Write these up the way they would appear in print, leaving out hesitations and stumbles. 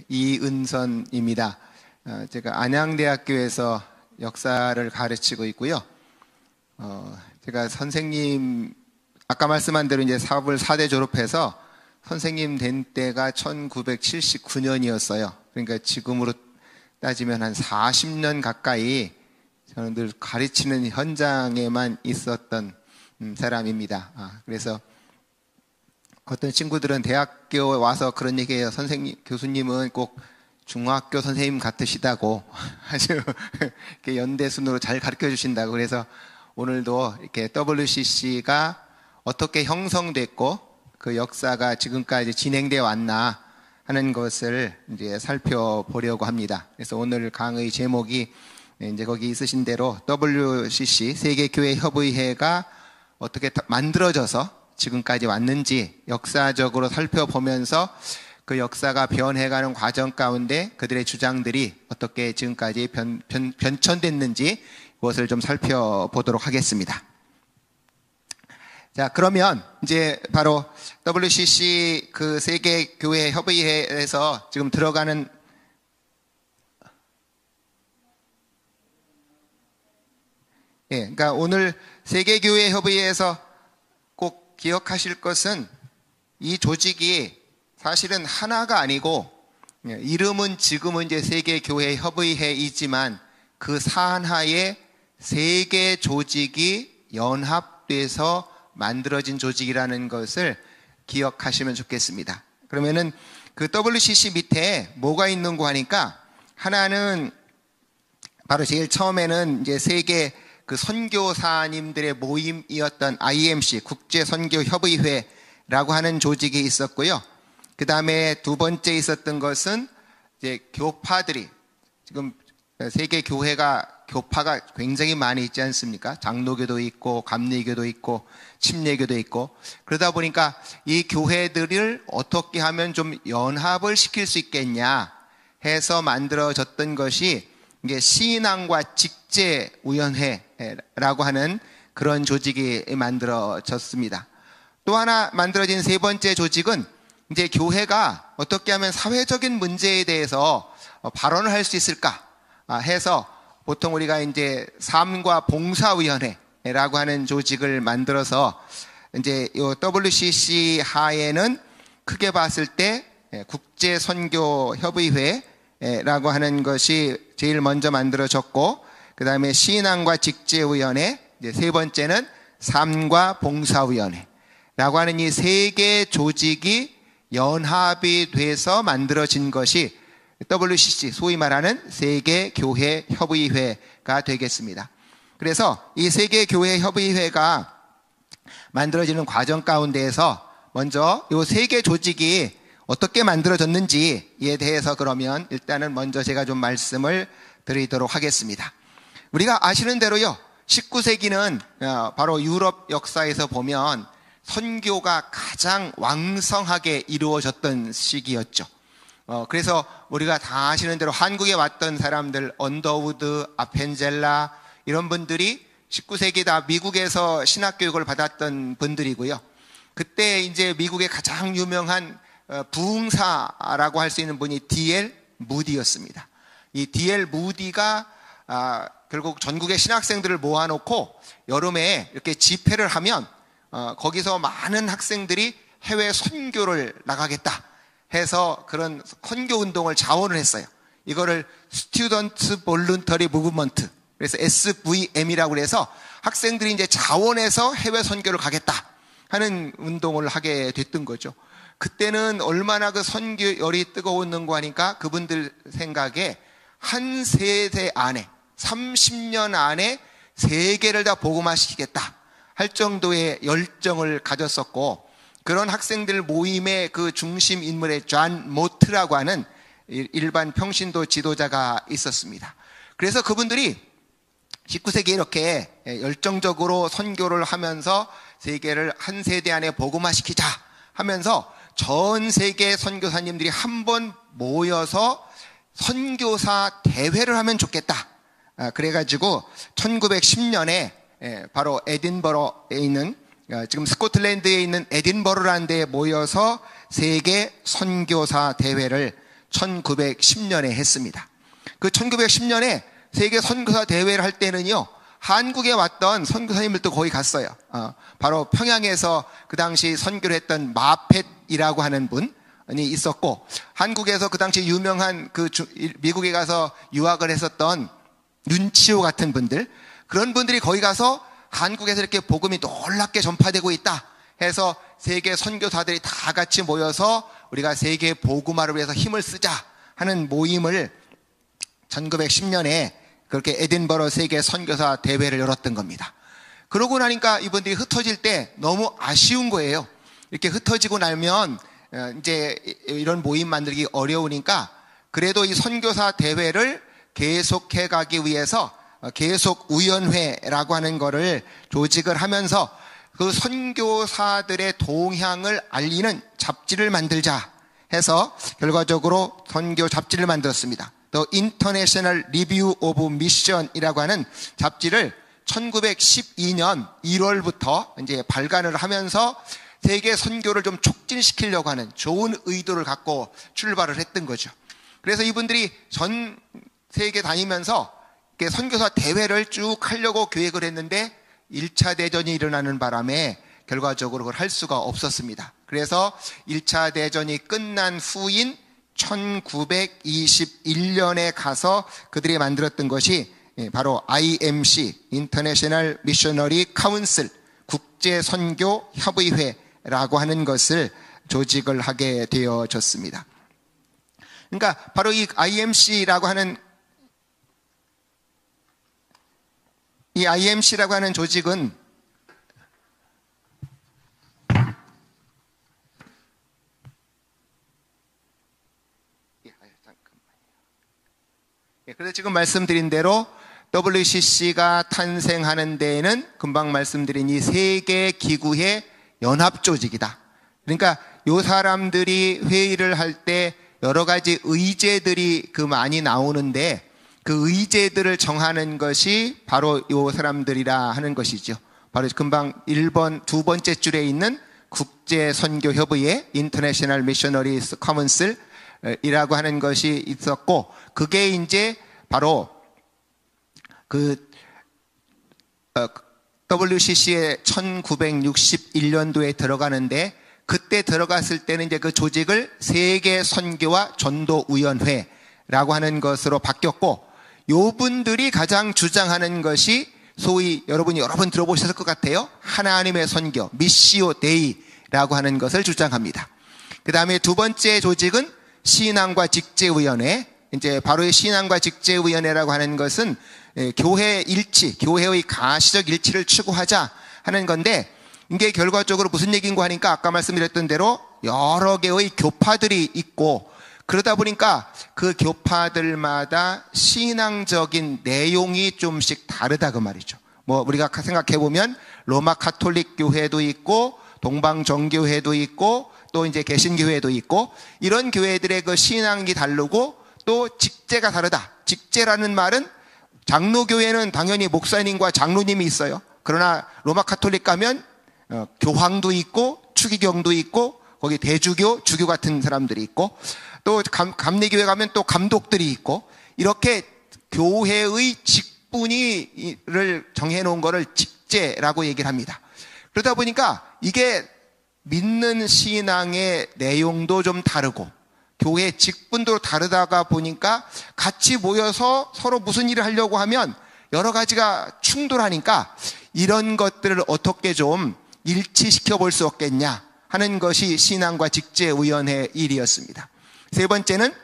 이은선입니다. 제가 안양대학교에서 역사를 가르치고 있고요. 제가 선생님, 아까 말씀한 대로 이제 사업을 4대 졸업해서 선생님 된 때가 1979년이었어요. 그러니까 지금으로 따지면 한 40년 가까이 저는 늘 가르치는 현장에만 있었던 사람입니다. 그래서 어떤 친구들은 대학교 와서 그런 얘기해요. 교수님은 꼭 중학교 선생님 같으시다고 아주 이렇게 연대 순으로 잘 가르쳐 주신다고. 그래서 오늘도 이렇게 WCC가 어떻게 형성됐고 그 역사가 지금까지 진행되어 왔나 하는 것을 이제 살펴보려고 합니다. 그래서 오늘 강의 제목이 이제 거기 있으신 대로 WCC 세계교회협의회가 어떻게 만들어져서 지금까지 왔는지 역사적으로 살펴보면서 그 역사가 변해가는 과정 가운데 그들의 주장들이 어떻게 지금까지 변천됐는지 그것을 좀 살펴보도록 하겠습니다. 자, 그러면 이제 바로 WCC 그 세계교회 협의회에서 지금 들어가는 그러니까 오늘 세계교회 협의회에서 꼭 기억하실 것은 이 조직이 사실은 하나가 아니고 이름은 지금은 이제 세계교회 협의회이지만 그 산하에 세계 조직이 연합돼서 만들어진 조직이라는 것을 기억하시면 좋겠습니다. 그러면은 그 WCC 밑에 뭐가 있는고 하니까 하나는 바로 제일 처음에는 이제 세계 그 선교사님들의 모임이었던 IMC 국제선교협의회라고 하는 조직이 있었고요. 그 다음에 두 번째 있었던 것은 이제 교파들이 지금 세계 교회가 교파가 굉장히 많이 있지 않습니까? 장로교도 있고 감리교도 있고 침례교도 있고 그러다 보니까 이 교회들을 어떻게 하면 좀 연합을 시킬 수 있겠냐 해서 만들어졌던 것이 이게 신앙과 직제위원회라고 하는 그런 조직이 만들어졌습니다. 또 하나 만들어진 세 번째 조직은 이제 교회가 어떻게 하면 사회적인 문제에 대해서 발언을 할 수 있을까 해서 보통 우리가 이제 삶과 봉사위원회라고 하는 조직을 만들어서 이제 이 WCC 하에는 크게 봤을 때 국제선교협의회라고 하는 것이 제일 먼저 만들어졌고, 그 다음에 신앙과 직제위원회, 이제 세 번째는 삶과 봉사위원회라고 하는 이 세 개 조직이 연합이 돼서 만들어진 것이 WCC, 소위 말하는 세계교회협의회가 되겠습니다. 그래서 이 세계교회협의회가 만들어지는 과정 가운데에서 먼저 이 세 개 조직이 어떻게 만들어졌는지에 대해서 그러면 일단은 먼저 제가 좀 말씀을 드리도록 하겠습니다. 우리가 아시는 대로요, 19세기는 바로 유럽 역사에서 보면 선교가 가장 왕성하게 이루어졌던 시기였죠. 그래서 우리가 다 아시는 대로 한국에 왔던 사람들, 언더우드, 아펜젤라 이런 분들이 19세기 다 미국에서 신학교육을 받았던 분들이고요. 그때 이제 미국의 가장 유명한 부흥사라고 할 수 있는 분이 D.L. 무디였습니다. 이 D.L. 무디가 결국 전국의 신학생들을 모아놓고 여름에 이렇게 집회를 하면 거기서 많은 학생들이 해외 선교를 나가겠다 해서 그런 선교 운동을 자원을 했어요. 이거를 Student Voluntary Movement, 그래서 SVM이라고 해서 학생들이 이제 자원해서 해외 선교를 가겠다 하는 운동을 하게 됐던 거죠. 그때는 얼마나 그 선교열이 뜨거웠는고 하니까 그분들 생각에 한 세대 안에 30년 안에 세계를 다 복음화시키겠다 할 정도의 열정을 가졌었고, 그런 학생들 모임의 그 중심 인물의 존 모트라고 하는 일반 평신도 지도자가 있었습니다. 그래서 그분들이 19세기에 이렇게 열정적으로 선교를 하면서 세계를 한 세대 안에 복음화시키자 하면서 전 세계 선교사님들이 한번 모여서 선교사 대회를 하면 좋겠다. 그래가지고 1910년에 바로 에딘버러에 있는, 지금 스코틀랜드에 있는 에딘버러라는 데에 모여서 세계 선교사 대회를 1910년에 했습니다. 그 1910년에 세계 선교사 대회를 할 때는요, 한국에 왔던 선교사님들도 거의 갔어요. 바로 평양에서 그 당시 선교를 했던 마펫이라고 하는 분이 있었고, 한국에서 그 당시 유명한 미국에 가서 유학을 했었던 윤치호 같은 분들, 그런 분들이 거기 가서 한국에서 이렇게 복음이 놀랍게 전파되고 있다 해서 세계 선교사들이 다 같이 모여서 우리가 세계 복음화를 위해서 힘을 쓰자 하는 모임을 1910년에 그렇게 에딘버러 세계 선교사 대회를 열었던 겁니다. 그러고 나니까 이분들이 흩어질 때 너무 아쉬운 거예요. 이렇게 흩어지고 나면 이제 이런 모임 만들기 어려우니까 그래도 이 선교사 대회를 계속해 가기 위해서 계속위원회라고 하는 거를 조직을 하면서 그 선교사들의 동향을 알리는 잡지를 만들자 해서 결과적으로 선교 잡지를 만들었습니다. The International Review of Mission이라고 하는 잡지를 1912년 1월부터 이제 발간을 하면서 세계 선교를 좀 촉진시키려고 하는 좋은 의도를 갖고 출발을 했던 거죠. 그래서 이분들이 전 세계 다니면서 선교사 대회를 쭉 하려고 계획을 했는데 1차 대전이 일어나는 바람에 결과적으로 그걸 할 수가 없었습니다. 그래서 1차 대전이 끝난 후인 1921년에 가서 그들이 만들었던 것이 바로 IMC, International Missionary Council, 국제선교협의회라고 하는 것을 조직을 하게 되어졌습니다. 그러니까 바로 이 IMC라고 하는 조직은 그래서 지금 말씀드린 대로 WCC가 탄생하는 데에는 금방 말씀드린 이 세계 기구의 연합 조직이다. 그러니까 이 사람들이 회의를 할 때 여러 가지 의제들이 많이 나오는데 그 의제들을 정하는 것이 바로 이 사람들이라 하는 것이죠. 바로 금방 1번 두 번째 줄에 있는 국제선교협의회 International Missionary Council 이라고 하는 것이 있었고, 그게 이제 바로 WCC에 1961년도에 들어가는데, 그때 들어갔을 때는 이제 그 조직을 세계 선교와 전도위원회라고 하는 것으로 바뀌었고, 요 분들이 가장 주장하는 것이 소위 여러분이 여러 번 들어보셨을 것 같아요. 하나님의 선교, 미시오 데이라고 하는 것을 주장합니다. 그 다음에 두 번째 조직은 신앙과 직제위원회, 이제 바로 이 신앙과 직제위원회라고 하는 것은 교회 일치, 교회의 가시적 일치를 추구하자 하는 건데, 이게 결과적으로 무슨 얘기인가 하니까 아까 말씀드렸던 대로 여러 개의 교파들이 있고, 그러다 보니까 그 교파들마다 신앙적인 내용이 좀씩 다르다 그 말이죠. 뭐 우리가 생각해 보면 로마 가톨릭 교회도 있고 동방정교회도 있고 또 이제 개신교회도 있고, 이런 교회들의 그 신앙이 다르고 또 직제가 다르다. 직제라는 말은 장로교회는 당연히 목사님과 장로님이 있어요. 그러나 로마 가톨릭 가면 교황도 있고 추기경도 있고 거기 대주교, 주교 같은 사람들이 있고, 또 감리교회 가면 또 감독들이 있고, 이렇게 교회의 직분을 정해놓은 거를 직제라고 얘기를 합니다. 그러다 보니까 이게 믿는 신앙의 내용도 좀 다르고 교회 직분도 다르다가 보니까 같이 모여서 서로 무슨 일을 하려고 하면 여러 가지가 충돌하니까 이런 것들을 어떻게 좀 일치시켜 볼 수 없겠냐 하는 것이 신앙과 직제위원회 일이었습니다. 세 번째는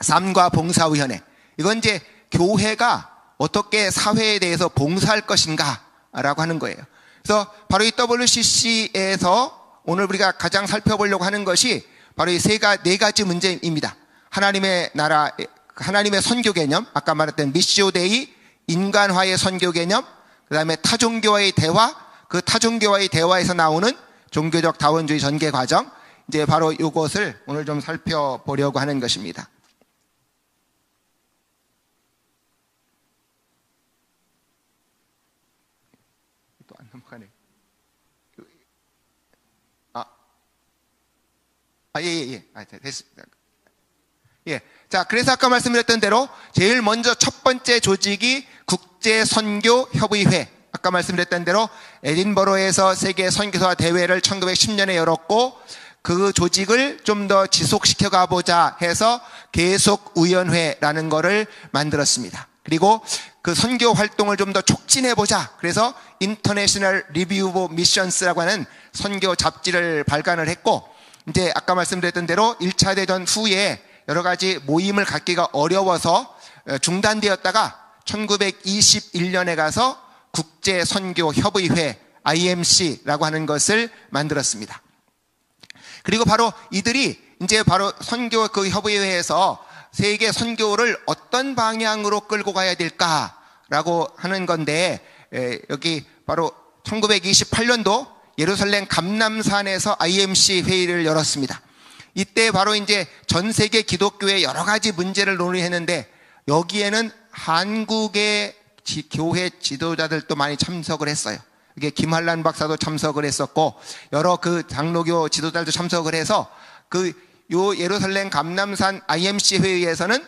삶과 봉사위원회. 이건 이제 교회가 어떻게 사회에 대해서 봉사할 것인가 라고 하는 거예요. 그래서 바로 이 WCC에서 오늘 우리가 가장 살펴보려고 하는 것이 바로 이 네 가지 문제입니다. 하나님의 나라, 하나님의 선교 개념, 아까 말했던 미시오 데이, 인간화의 선교 개념, 그 다음에 타종교와의 대화, 그 타종교와의 대화에서 나오는 종교적 다원주의 전개 과정, 이제 바로 이것을 오늘 좀 살펴보려고 하는 것입니다. 또 안 넘어가네. 됐습니다. 자, 그래서 아까 말씀드렸던 대로 제일 먼저 첫 번째 조직이 국제선교협의회. 아까 말씀드렸던 대로 에딘버러에서 세계 선교사 대회를 1910년에 열었고, 그 조직을 좀 더 지속시켜 가보자 해서 계속위원회라는 거를 만들었습니다. 그리고 그 선교 활동을 좀 더 촉진해보자. 그래서 인터내셔널 리뷰 오브 미션스라고 하는 선교 잡지를 발간을 했고, 이제 아까 말씀드렸던 대로 1차 대전 후에 여러 가지 모임을 갖기가 어려워서 중단되었다가 1921년에 가서 국제선교협의회 IMC라고 하는 것을 만들었습니다. 그리고 바로 이들이 이제 바로 선교 그 협의회에서 세계 선교를 어떤 방향으로 끌고 가야 될까라고 하는 건데, 여기 바로 1928년도 예루살렘 감람산에서 IMC 회의를 열었습니다. 이때 바로 이제 전 세계 기독교의 여러 가지 문제를 논의했는데, 여기에는 한국의 교회 지도자들도 많이 참석을 했어요. 이게 김한란 박사도 참석을 했었고, 여러 그 장로교 지도자들도 참석을 해서 요 예루살렘 감람산 IMC 회의에서는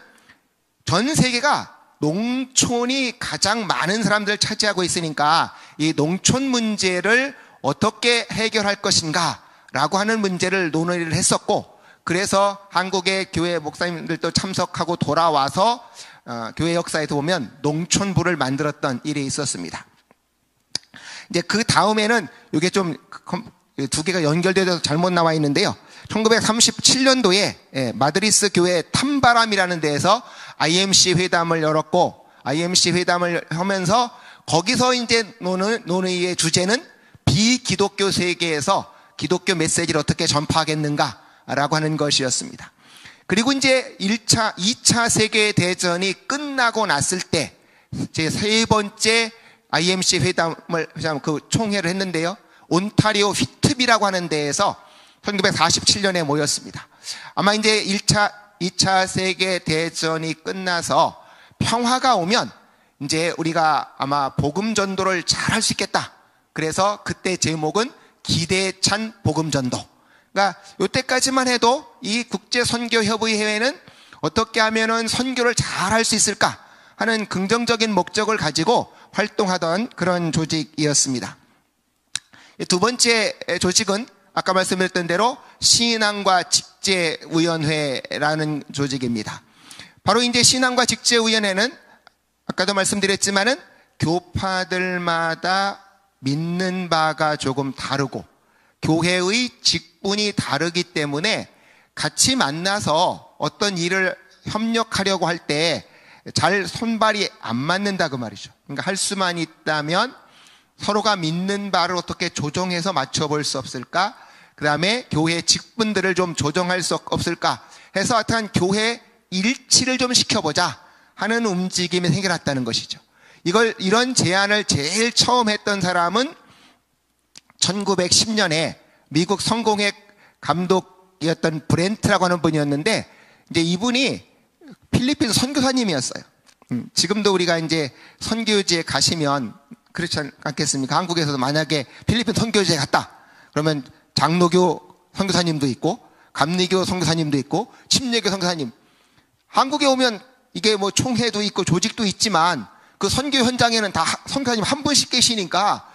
전 세계가 농촌이 가장 많은 사람들을 차지하고 있으니까 이 농촌 문제를 어떻게 해결할 것인가 라고 하는 문제를 논의를 했었고, 그래서 한국의 교회 목사님들도 참석하고 돌아와서 교회 역사에서 보면 농촌부를 만들었던 일이 있었습니다. 이제 그 다음에는 이게 좀 두 개가 연결되어서 잘못 나와 있는데요. 1937년도에 마드리스 교회 탐바람이라는 데에서 IMC 회담을 열었고, IMC 회담을 하면서 거기서 이제 논의의 주제는 비기독교 세계에서 기독교 메시지를 어떻게 전파하겠는가라고 하는 것이었습니다. 그리고 이제 2차 세계대전이 끝나고 났을 때 제 세 번째 IMC 회담을 그 총회를 했는데요. 온타리오 휘트비라고 하는 데에서 1947년에 모였습니다. 아마 이제 2차 세계대전이 끝나서 평화가 오면 이제 우리가 아마 복음 전도를 잘 할 수 있겠다. 그래서 그때 제목은 기대에 찬 복음 전도. 그러니까 이때까지만 해도 이 국제선교협의회는 어떻게 하면은 선교를 잘 할 수 있을까 하는 긍정적인 목적을 가지고 활동하던 그런 조직이었습니다. 두 번째 조직은 아까 말씀드렸던 대로 신앙과 직제위원회라는 조직입니다. 바로 이제 신앙과 직제위원회는 아까도 말씀드렸지만은 교파들마다 믿는 바가 조금 다르고 교회의 직분이 다르기 때문에 같이 만나서 어떤 일을 협력하려고 할 때 잘 손발이 안 맞는다 그 말이죠. 그러니까 할 수만 있다면 서로가 믿는 바를 어떻게 조정해서 맞춰볼 수 없을까? 그 다음에 교회 직분들을 좀 조정할 수 없을까? 해서 하여튼 교회 일치를 좀 시켜보자 하는 움직임이 생겨났다는 것이죠. 이런 제안을 제일 처음 했던 사람은 1910년에 미국 성공회 감독이었던 브렌트라고 하는 분이었는데, 이제 이분이 필리핀 선교사님이었어요. 지금도 우리가 이제 선교지에 가시면 그렇지 않겠습니까? 한국에서도 만약에 필리핀 선교지에 갔다 그러면 장로교 선교사님도 있고 감리교 선교사님도 있고 침례교 선교사님, 한국에 오면 이게 뭐 총회도 있고 조직도 있지만 그 선교 현장에는 다 선교사님 한 분씩 계시니까,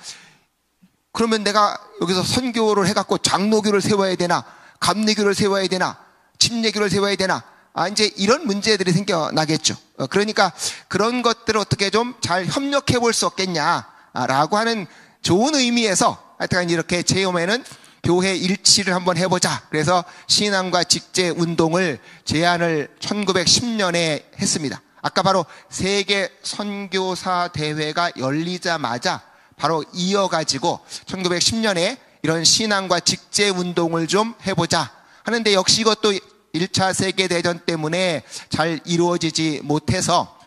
그러면 내가 여기서 선교를 해갖고 장로교를 세워야 되나, 감리교를 세워야 되나, 침례교를 세워야 되나, 이제 이런 문제들이 생겨나겠죠. 그러니까 그런 것들을 어떻게 좀 잘 협력해 볼 수 없겠냐라고 하는 좋은 의미에서 하여튼 이렇게 제홈에는 교회 일치를 한번 해보자. 그래서 신앙과 직제 운동을 제안을 1910년에 했습니다. 아까 바로 세계 선교사 대회가 열리자마자 바로 이어가지고 1910년에 이런 신앙과 직제 운동을 좀 해보자 하는데, 역시 이것도 1차 세계대전 때문에 잘 이루어지지 못해서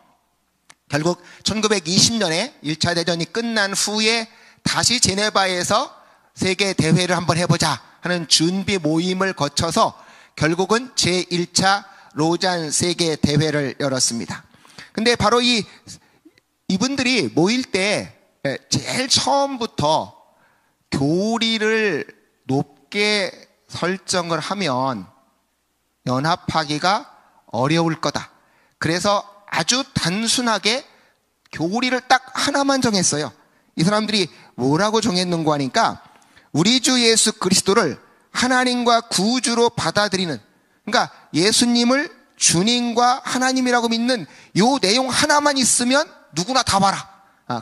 결국 1920년에 1차 대전이 끝난 후에 다시 제네바에서 세계 대회를 한번 해보자 하는 준비 모임을 거쳐서 결국은 제1차 로잔 세계 대회를 열었습니다. 근데 바로 이분들이 모일 때 제일 처음부터 교리를 높게 설정을 하면 연합하기가 어려울 거다. 그래서 아주 단순하게 교리를 딱 하나만 정했어요. 이 사람들이 뭐라고 정했는고 하니까 우리 주 예수 그리스도를 하나님과 구주로 받아들이는, 그러니까 예수님을 주님과 하나님이라고 믿는 요 내용 하나만 있으면 누구나 다 봐라.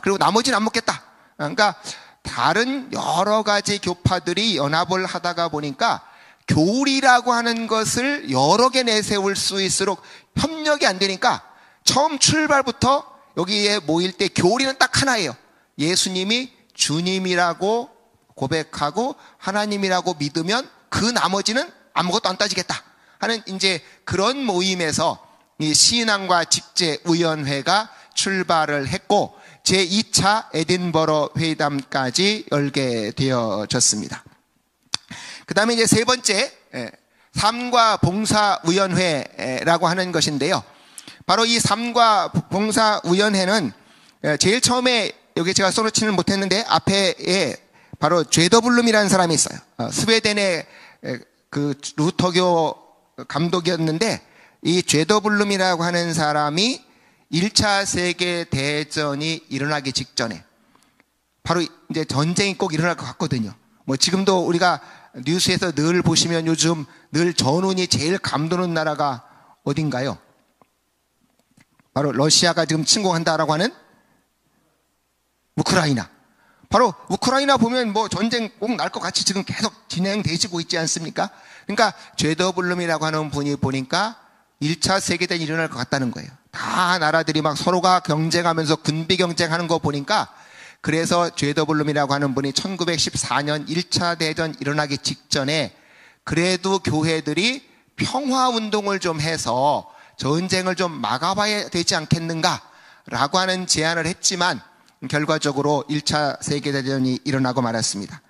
그리고 나머지는 안 먹겠다. 그러니까 다른 여러 가지 교파들이 연합을 하다가 보니까 교리라고 하는 것을 여러 개 내세울 수 있을수록 협력이 안 되니까 처음 출발부터 여기에 모일 때 교리는 딱 하나예요. 예수님이 주님이라고 고백하고 하나님이라고 믿으면 그 나머지는 아무것도 안 따지겠다 하는 이제 그런 모임에서 이 신앙과 직제위원회가 출발을 했고 제2차 에딘버러 회담까지 열게 되어졌습니다. 그 다음에 이제 세 번째 삶과 봉사위원회라고 하는 것인데요. 바로 이 삶과 봉사위원회는 제일 처음에 여기 제가 써놓지는 못했는데 앞에 바로 죄더블룸이라는 사람이 있어요. 스웨덴의 그 루터교 감독이었는데 이 죄더블룸이라고 하는 사람이 1차 세계대전이 일어나기 직전에 바로 이제 전쟁이 꼭 일어날 것 같거든요. 뭐 지금도 우리가 뉴스에서 늘 보시면 요즘 늘 전운이 제일 감도는 나라가 어딘가요? 바로 러시아가 지금 침공한다라고 하는 우크라이나. 바로 우크라이나 보면 뭐 전쟁 꼭 날 것 같이 지금 계속 진행되시고 있지 않습니까? 그러니까 죄더블룸이라고 하는 분이 보니까 1차 세계대전이 일어날 것 같다는 거예요. 다 나라들이 막 서로가 경쟁하면서 군비 경쟁하는 거 보니까 그래서 죄더블룸이라고 하는 분이 1914년 1차 대전 일어나기 직전에 그래도 교회들이 평화운동을 좀 해서 전쟁을 좀 막아봐야 되지 않겠는가라고 하는 제안을 했지만 결과적으로 1차 세계대전이 일어나고 말았습니다.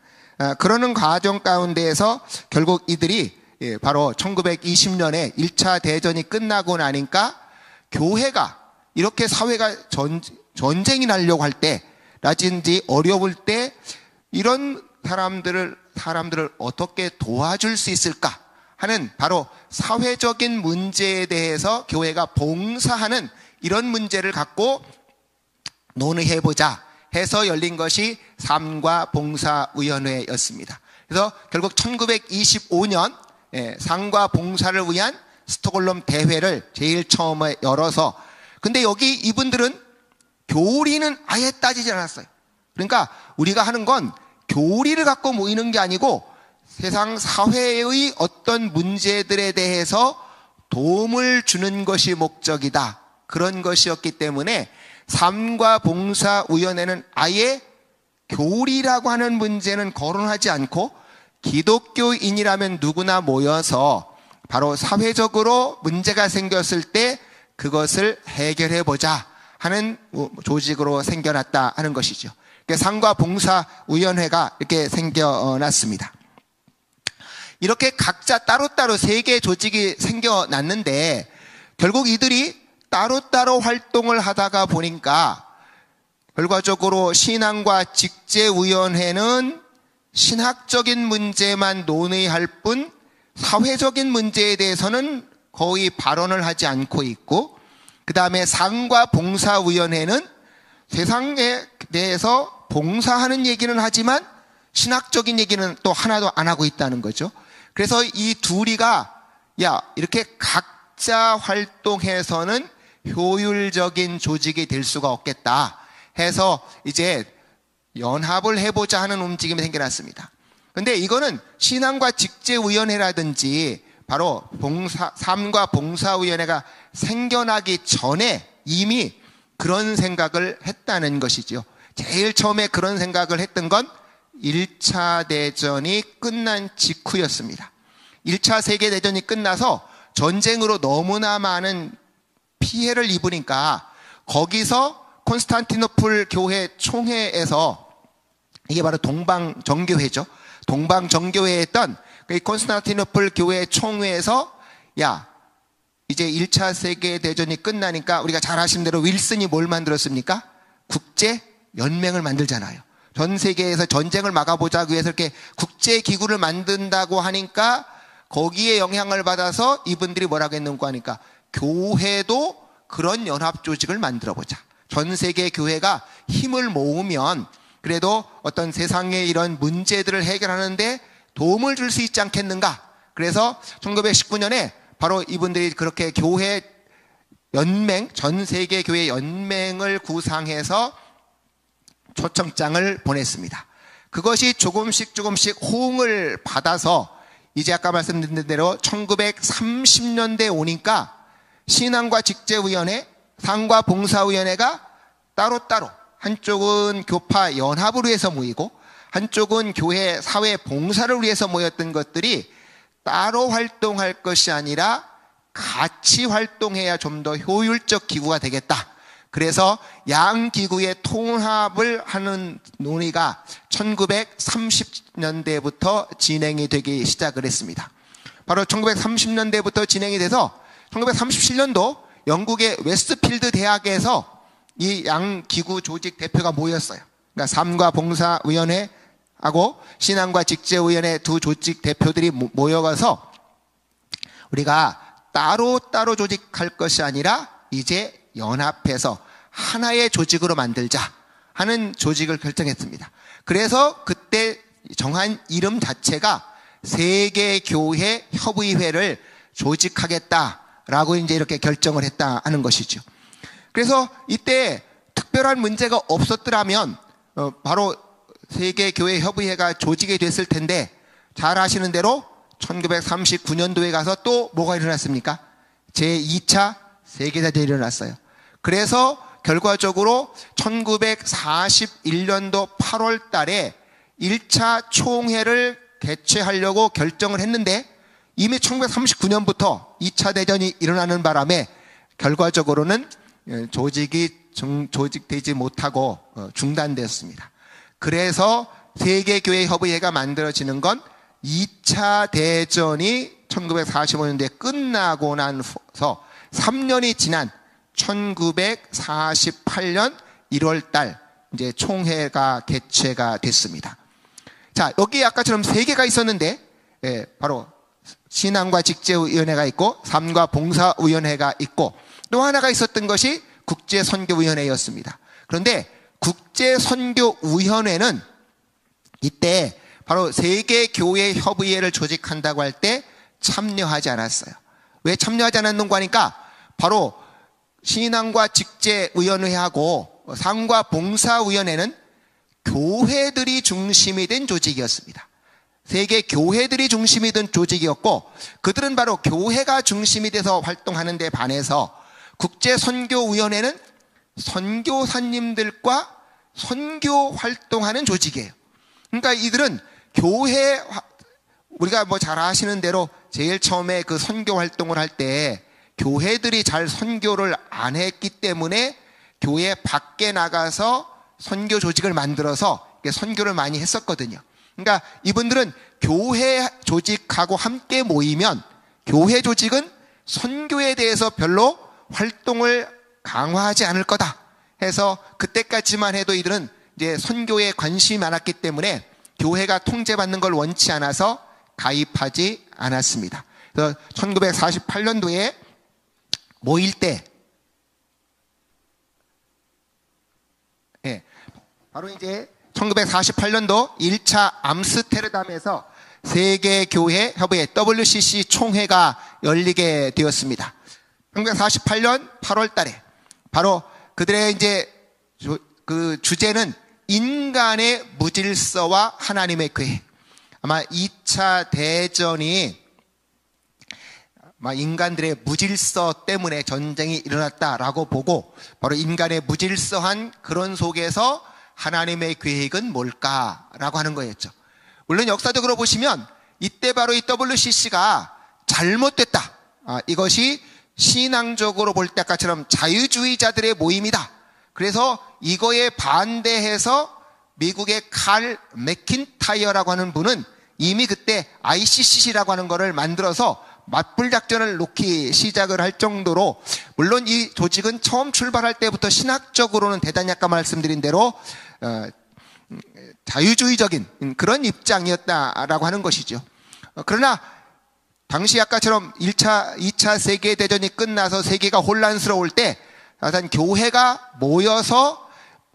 그러는 과정 가운데에서 결국 이들이 바로 1920년에 1차 대전이 끝나고 나니까 교회가 이렇게 사회가 전쟁이 나려고 할 때 라든지 어려울 때 이런 사람들을 어떻게 도와줄 수 있을까 하는 바로 사회적인 문제에 대해서 교회가 봉사하는 이런 문제를 갖고 논의해보자 해서 열린 것이 삶과 봉사위원회였습니다. 그래서 결국 1925년 삶과 봉사를 위한 스톡홀름 대회를 제일 처음에 열어서 근데 여기 이분들은 교리는 아예 따지지 않았어요. 그러니까 우리가 하는 건 교리를 갖고 모이는 게 아니고 세상 사회의 어떤 문제들에 대해서 도움을 주는 것이 목적이다. 그런 것이었기 때문에 삶과 봉사위원회는 아예 교리라고 하는 문제는 거론하지 않고 기독교인이라면 누구나 모여서 바로 사회적으로 문제가 생겼을 때 그것을 해결해보자 하는 조직으로 생겨났다 하는 것이죠. 삶과 봉사위원회가 이렇게 생겨났습니다. 이렇게 각자 따로따로 세 개의 조직이 생겨났는데 결국 이들이 따로따로 활동을 하다가 보니까 결과적으로 신앙과 직제위원회는 신학적인 문제만 논의할 뿐 사회적인 문제에 대해서는 거의 발언을 하지 않고 있고 그 다음에 삶과 봉사위원회는 세상에 대해서 봉사하는 얘기는 하지만 신학적인 얘기는 또 하나도 안 하고 있다는 거죠. 그래서 이 둘이가 이렇게 각자 활동해서는 효율적인 조직이 될 수가 없겠다 해서 이제 연합을 해보자 하는 움직임이 생겨났습니다. 근데 이거는 신앙과 직제위원회라든지 바로 삶과 봉사위원회가 생겨나기 전에 이미 그런 생각을 했다는 것이죠. 제일 처음에 그런 생각을 했던 건 1차 대전이 끝난 직후였습니다. 1차 세계대전이 끝나서 전쟁으로 너무나 많은 피해를 입으니까 거기서 콘스탄티노플 교회 총회에서 이게 바로 동방정교회죠. 동방정교회에 했던 그 콘스탄티노플 교회 총회에서 이제 1차 세계대전이 끝나니까 우리가 잘 아시는 대로 윌슨이 뭘 만들었습니까? 국제연맹을 만들잖아요. 전 세계에서 전쟁을 막아보자고 해서 이렇게 국제기구를 만든다고 하니까 거기에 영향을 받아서 이분들이 뭐라고 했는고 하니까 교회도 그런 연합 조직을 만들어 보자. 전 세계 교회가 힘을 모으면 그래도 어떤 세상의 이런 문제들을 해결하는데 도움을 줄 수 있지 않겠는가. 그래서 1919년에 바로 이분들이 그렇게 교회 연맹, 전 세계 교회 연맹을 구상해서 초청장을 보냈습니다. 그것이 조금씩 호응을 받아서 이제 아까 말씀드린 대로 1930년대에 오니까 신앙과 직제위원회, 상과 봉사위원회가 따로따로, 한쪽은 교파 연합을 위해서 모이고 한쪽은 교회 사회 봉사를 위해서 모였던 것들이 따로 활동할 것이 아니라 같이 활동해야 좀 더 효율적 기구가 되겠다. 그래서 양 기구의 통합을 하는 논의가 1930년대부터 진행이 되기 시작을 했습니다. 바로 1930년대부터 진행이 돼서 1937년도 영국의 웨스트필드 대학에서 이 양 기구 조직 대표가 모였어요. 그러니까 삶과 봉사위원회하고 신앙과 직제위원회 두 조직 대표들이 모여가서 우리가 따로 조직할 것이 아니라 이제 연합해서 하나의 조직으로 만들자 하는 조직을 결정했습니다. 그래서 그때 정한 이름 자체가 세계교회협의회를 조직하겠다라고 이제 이렇게 결정을 했다 하는 것이죠. 그래서 이때 특별한 문제가 없었더라면 바로 세계교회협의회가 조직이 됐을 텐데 잘 아시는 대로 1939년도에 가서 또 뭐가 일어났습니까? 제2차 세계대전이 일어났어요. 그래서 결과적으로 1941년도 8월 달에 1차 총회를 개최하려고 결정을 했는데 이미 1939년부터 2차 대전이 일어나는 바람에 결과적으로는 조직되지 못하고 중단되었습니다. 그래서 세계교회협의회가 만들어지는 건 2차 대전이 1945년도에 끝나고 나서 3년이 지난 1948년 1월 달 이제 총회가 개최가 됐습니다. 자, 여기 아까처럼 세 개가 있었는데 바로 신앙과 직제위원회가 있고 삶과 봉사위원회가 있고 또 하나가 있었던 것이 국제선교위원회였습니다. 그런데 국제선교위원회는 이때 바로 세계교회협의회를 조직한다고 할 때 참여하지 않았어요. 왜 참여하지 않았는가 하니까 바로 신앙과 직제위원회하고 상과 봉사위원회는 교회들이 중심이 된 조직이었습니다. 세계 교회들이 중심이 된 조직이었고 그들은 바로 교회가 중심이 돼서 활동하는 데 반해서 국제선교위원회는 선교사님들과 선교 활동하는 조직이에요. 그러니까 이들은 교회, 우리가 뭐 잘 아시는 대로 제일 처음에 그 선교 활동을 할 때 교회들이 잘 선교를 안 했기 때문에 교회 밖에 나가서 선교 조직을 만들어서 선교를 많이 했었거든요. 그러니까 이분들은 교회 조직하고 함께 모이면 교회 조직은 선교에 대해서 별로 활동을 강화하지 않을 거다 해서 그때까지만 해도 이들은 이제 선교에 관심이 많았기 때문에 교회가 통제받는 걸 원치 않아서 가입하지 않았습니다. 그래서 1948년도에 모일 때 바로 이제 1948년도 1차 암스테르담에서 세계교회 협의회 WCC 총회가 열리게 되었습니다. 1948년 8월 달에 바로 그들의 이제 그 주제는 인간의 무질서와 하나님의 계획. 아마 2차 대전이 아마 인간들의 무질서 때문에 전쟁이 일어났다라고 보고 바로 인간의 무질서한 그런 속에서 하나님의 계획은 뭘까라고 하는 거였죠. 물론 역사적으로 보시면 이때 바로 이 WCC가 잘못됐다. 이것이 신앙적으로 볼 때 아까처럼 자유주의자들의 모임이다. 그래서 이거에 반대해서 미국의 칼 맥킨타이어라고 하는 분은 이미 그때 ICC라고 하는 거를 만들어서 맞불 작전을 놓기 시작을 할 정도로 물론 이 조직은 처음 출발할 때부터 신학적으로는 대단히 아까 말씀드린 대로 자유주의적인 그런 입장이었다라고 하는 것이죠. 그러나 당시 아까처럼 2차 세계대전이 끝나서 세계가 혼란스러울 때 어떤 교회가 모여서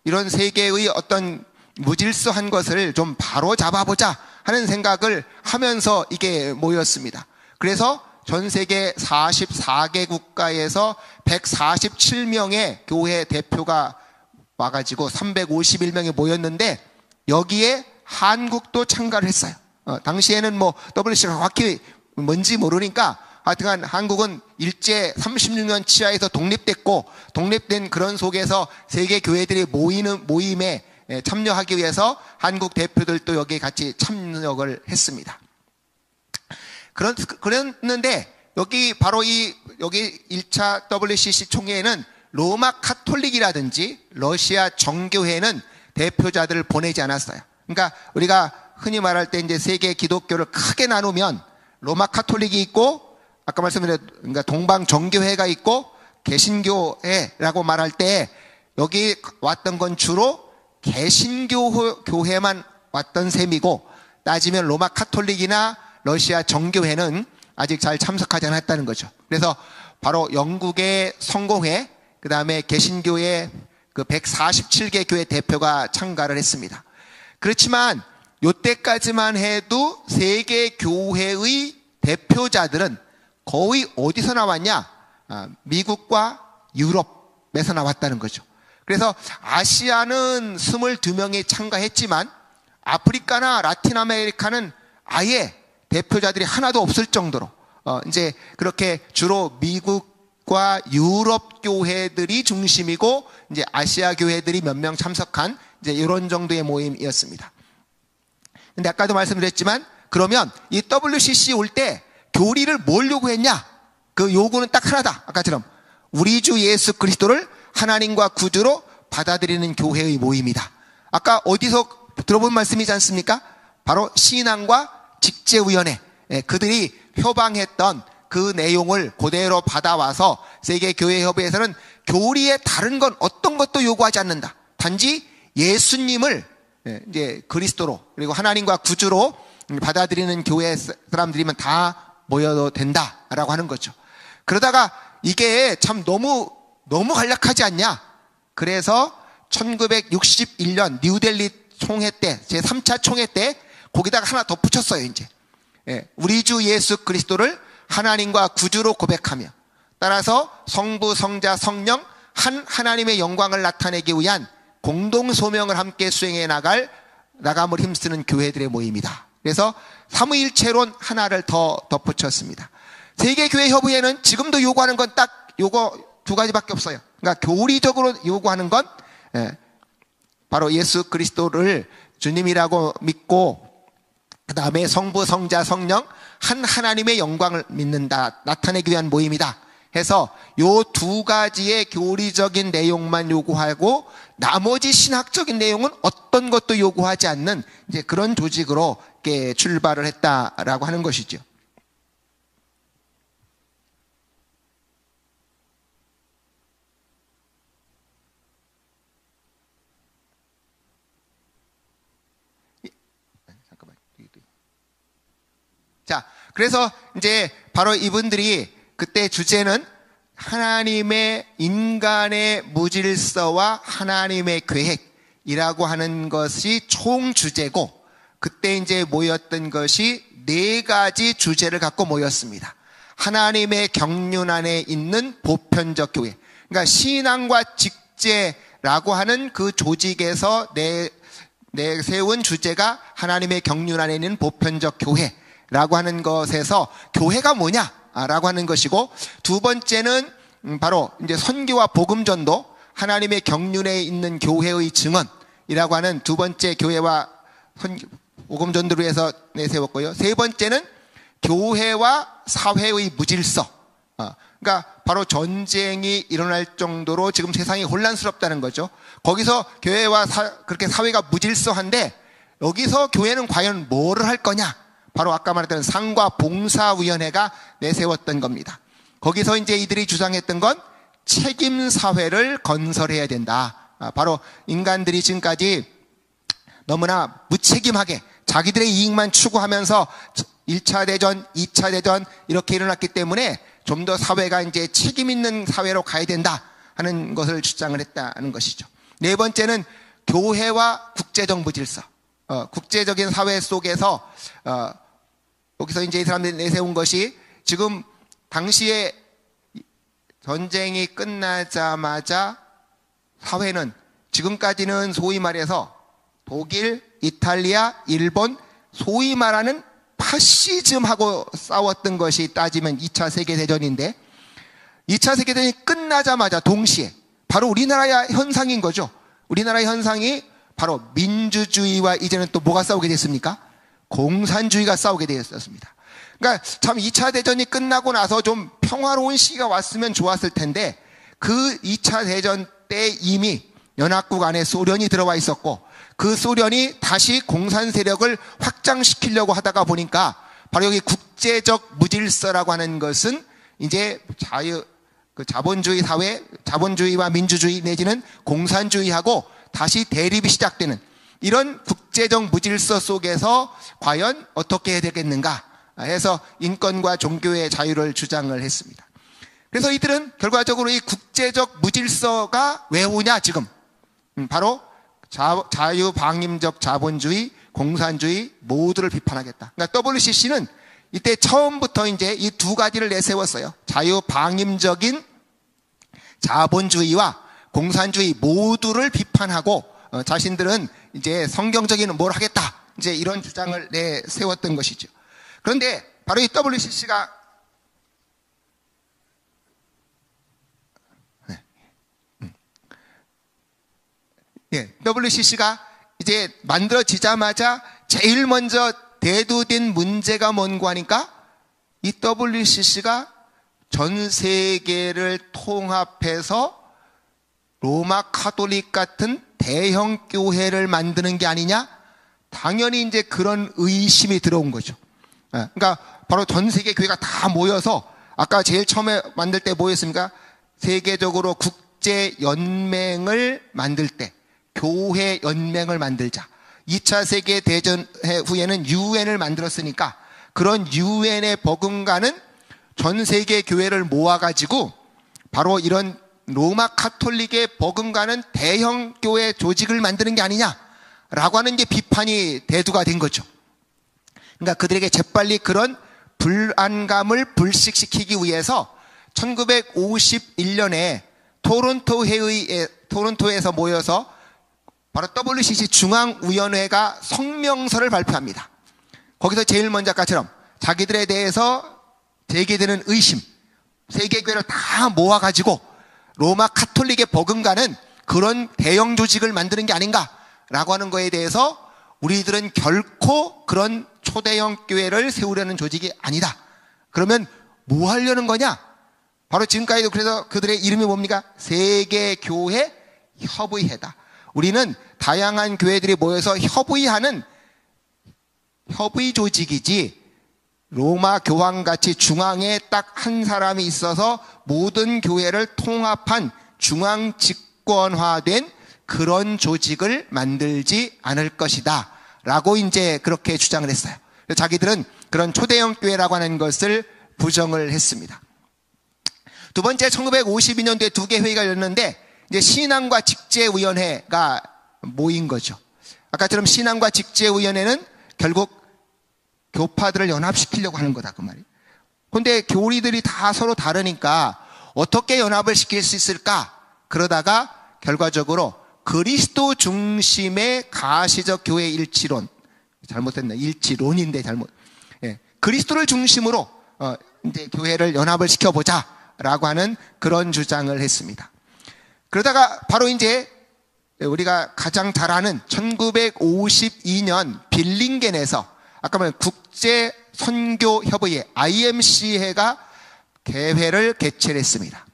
이런 세계의 어떤 무질서한 것을 좀 바로 잡아보자 하는 생각을 하면서 이게 모였습니다. 그래서 전 세계 44개 국가에서 147명의 교회 대표가 와가지고 351명이 모였는데 여기에 한국도 참가를 했어요. 당시에는 뭐 WC가 정확히 뭔지 모르니까 하여튼간 한국은 일제 36년 치하에서 독립됐고 독립된 그런 속에서 세계 교회들이 모이는 모임에 참여하기 위해서 한국 대표들도 여기에 같이 참여를 했습니다. 그랬는데 여기 바로 여기 1차 WCC 총회에는 로마 카톨릭이라든지 러시아 정교회는 대표자들을 보내지 않았어요. 그러니까 우리가 흔히 말할 때 이제 세계 기독교를 크게 나누면 로마 카톨릭이 있고 아까 말씀드린 그러니까 동방 정교회가 있고 개신교회라고 말할 때 여기 왔던 건 주로 개신교 교회만 왔던 셈이고 따지면 로마 카톨릭이나 러시아 정교회는 아직 잘 참석하지 않았다는 거죠. 그래서 바로 영국의 성공회 그 다음에 개신교의 그 147개 교회 대표가 참가를 했습니다. 그렇지만 이때까지만 해도 세계 교회의 대표자들은 거의 어디서 나왔냐? 미국과 유럽에서 나왔다는 거죠. 그래서 아시아는 22명이 참가했지만 아프리카나 라틴 아메리카는 아예 대표자들이 하나도 없을 정도로 이제 그렇게 주로 미국과 유럽 교회들이 중심이고 이제 아시아 교회들이 몇 명 참석한 이제 이런 정도의 모임이었습니다. 근데 아까도 말씀드렸지만 그러면 이 WCC 올 때 교리를 뭘 요구했냐? 그 요구는 딱 하나다. 아까처럼 우리 주 예수 그리스도를 하나님과 구주로 받아들이는 교회의 모임이다. 아까 어디서 들어본 말씀이지 않습니까? 바로 신앙과 직제위원회 그들이 표방했던 그 내용을 그대로 받아와서 세계교회협의회에서는 교리에 다른 건 어떤 것도 요구하지 않는다. 단지 예수님을 이제 그리스도로 그리고 하나님과 구주로 받아들이는 교회 사람들이면 다 모여도 된다라고 하는 거죠. 그러다가 이게 참 너무 간략하지 않냐? 그래서 1961년 뉴델리 총회 때 제3차 총회 때 거기다가 하나 더 붙였어요. 이제 우리 주 예수 그리스도를 하나님과 구주로 고백하며 따라서 성부 성자 성령 한 하나님의 영광을 나타내기 위한 공동 소명을 함께 수행해 나감을 힘쓰는 교회들의 모임이다. 그래서 삼위일체론 하나를 더 덧붙였습니다. 세계교회협의회는 지금도 요구하는 건 딱 요거 두 가지밖에 없어요. 그러니까 교리적으로 요구하는 건 바로 예수 그리스도를 주님이라고 믿고 그 다음에 성부 성자 성령 한 하나님의 영광을 믿는다, 나타내기 위한 모임이다 해서 요 두 가지의 교리적인 내용만 요구하고 나머지 신학적인 내용은 어떤 것도 요구하지 않는 이제 그런 조직으로 이렇게 출발을 했다라고 하는 것이죠. 자, 그래서 이제 바로 이분들이 그때 주제는 하나님의 인간의 무질서와 하나님의 계획이라고 하는 것이 총 주제고 그때 이제 모였던 것이 4가지 주제를 갖고 모였습니다. 하나님의 경륜 안에 있는 보편적 교회. 그러니까 신앙과 직제라고 하는 그 조직에서 내세운 주제가 하나님의 경륜 안에 있는 보편적 교회라고 하는 것에서 교회가 뭐냐라고 하는 것이고 두 번째는 바로 이제 선교와 복음전도 하나님의 경륜에 있는 교회의 증언이라고 하는 두 번째 교회와 복음전도를 위해서 내세웠고요. 세 번째는 교회와 사회의 무질서. 그러니까 바로 전쟁이 일어날 정도로 지금 세상이 혼란스럽다는 거죠. 거기서 교회와 그렇게 사회가 무질서한데 여기서 교회는 과연 뭐를 할 거냐? 바로 아까 말했던 상과 봉사위원회가 내세웠던 겁니다. 거기서 이제 이들이 주장했던 건 책임 사회를 건설해야 된다. 바로 인간들이 지금까지 너무나 무책임하게 자기들의 이익만 추구하면서 1차 대전, 2차 대전 이렇게 일어났기 때문에 좀 더 사회가 이제 책임 있는 사회로 가야 된다 하는 것을 주장을 했다는 것이죠. 네 번째는 교회와 국제적 무질서. 국제적인 사회 속에서 여기서 이제 이 사람들이 내세운 것이 지금 당시에 전쟁이 끝나자마자 사회는 지금까지는 소위 말해서 독일, 이탈리아, 일본 소위 말하는 파시즘하고 싸웠던 것이 따지면 2차 세계대전인데 2차 세계대전이 끝나자마자 동시에 바로 우리나라의 현상인 거죠. 우리나라의 현상이 바로 민주주의와 이제는 또 뭐가 싸우게 됐습니까? 공산주의가 싸우게 되었습니다. 그러니까 참 2차 대전이 끝나고 나서 좀 평화로운 시기가 왔으면 좋았을 텐데 그 2차 대전 때 이미 연합국 안에 소련이 들어와 있었고 그 소련이 다시 공산 세력을 확장시키려고 하다가 보니까 바로 여기 국제적 무질서라고 하는 것은 이제 자본주의 사회, 자본주의와 민주주의 내지는 공산주의하고 다시 대립이 시작되는 이런 국제적 무질서 속에서 과연 어떻게 해야 되겠는가 해서 인권과 종교의 자유를 주장을 했습니다. 그래서 이들은 결과적으로 이 국제적 무질서가 왜 오냐 지금 바로 자유방임적 자본주의, 공산주의 모두를 비판하겠다. 그러니까 WCC는 이때 처음부터 이제 이 두 가지를 내세웠어요. 자유방임적인 자본주의와 공산주의 모두를 비판하고 자신들은 이제 성경적인 뭘 하겠다. 이제 이런 주장을 내세웠던 것이죠. 그런데 바로 이 WCC가 WCC가 이제 만들어지자마자 제일 먼저 대두된 문제가 뭔고 하니까 이 WCC가 전 세계를 통합해서 로마 카톨릭 같은 대형 교회를 만드는 게 아니냐? 당연히 이제 그런 의심이 들어온 거죠. 그러니까 바로 전 세계 교회가 다 모여서 아까 제일 처음에 만들 때 뭐였습니까? 세계적으로 국제 연맹을 만들 때 교회 연맹을 만들자. 2차 세계 대전 후에는 유엔을 만들었으니까 그런 유엔에 버금가는 전 세계 교회를 모아가지고 바로 이런 로마 카톨릭에 버금가는 대형 교회 조직을 만드는 게 아니냐라고 하는 게 비판이 대두가 된 거죠. 그러니까 그들에게 재빨리 그런 불안감을 불식시키기 위해서 1951년에 토론토에서 모여서 바로 WCC 중앙위원회가 성명서를 발표합니다. 거기서 제일 먼저 아까처럼 자기들에 대해서 제기되는 의심, 세계교회를 다 모아가지고 로마 카톨릭에 버금가는 그런 대형 조직을 만드는 게 아닌가라고 하는 거에 대해서 우리들은 결코 그런 초대형 교회를 세우려는 조직이 아니다. 그러면 뭐 하려는 거냐? 바로 지금까지도 그래서 그들의 이름이 뭡니까? 세계교회 협의회다. 우리는 다양한 교회들이 모여서 협의하는 협의 조직이지 로마 교황같이 중앙에 딱 한 사람이 있어서 모든 교회를 통합한 중앙 집권화된 그런 조직을 만들지 않을 것이다 라고 이제 그렇게 주장을 했어요. 자기들은 그런 초대형 교회라고 하는 것을 부정을 했습니다. 두 번째 1952년도에 두 개 회의가 열렸는데 이제 신앙과 직제위원회가 모인 거죠. 아까처럼 신앙과 직제위원회는 결국 교파들을 연합시키려고 하는 거다 그 말이에요. 그런데 교리들이 다 서로 다르니까 어떻게 연합을 시킬 수 있을까? 그러다가 결과적으로 그리스도 중심의 가시적 교회 일치론, 잘못했네, 일치론인데 잘못. 그리스도를 중심으로 이제 교회를 연합을 시켜보자라고 하는 그런 주장을 했습니다. 그러다가 바로 이제 우리가 가장 잘 아는 1952년 빌링겐에서 아까 말한 국제선교협의회 IMC회가 개회를 개최를 했습니다.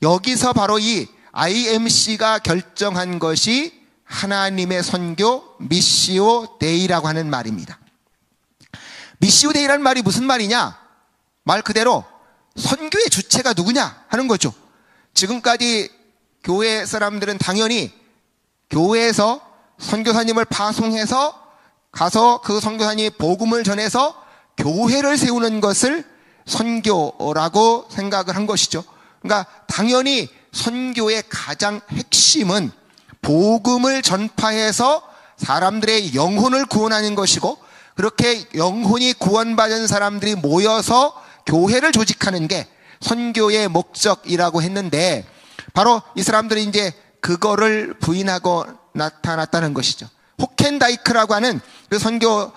여기서 바로 이 IMC가 결정한 것이 하나님의 선교 미시오 데이라고 하는 말입니다. 미시오 데이라는 말이 무슨 말이냐? 말 그대로 선교의 주체가 누구냐 하는 거죠. 지금까지 교회 사람들은 당연히 교회에서 선교사님을 파송해서 가서 그 선교사님이 복음을 전해서 교회를 세우는 것을 선교라고 생각을 한 것이죠. 그러니까 당연히 선교의 가장 핵심은 복음을 전파해서 사람들의 영혼을 구원하는 것이고, 그렇게 영혼이 구원받은 사람들이 모여서 교회를 조직하는 게 선교의 목적이라고 했는데, 바로 이 사람들이 이제 그거를 부인하고 나타났다는 것이죠. 호켄다이크라고 하는 그 선교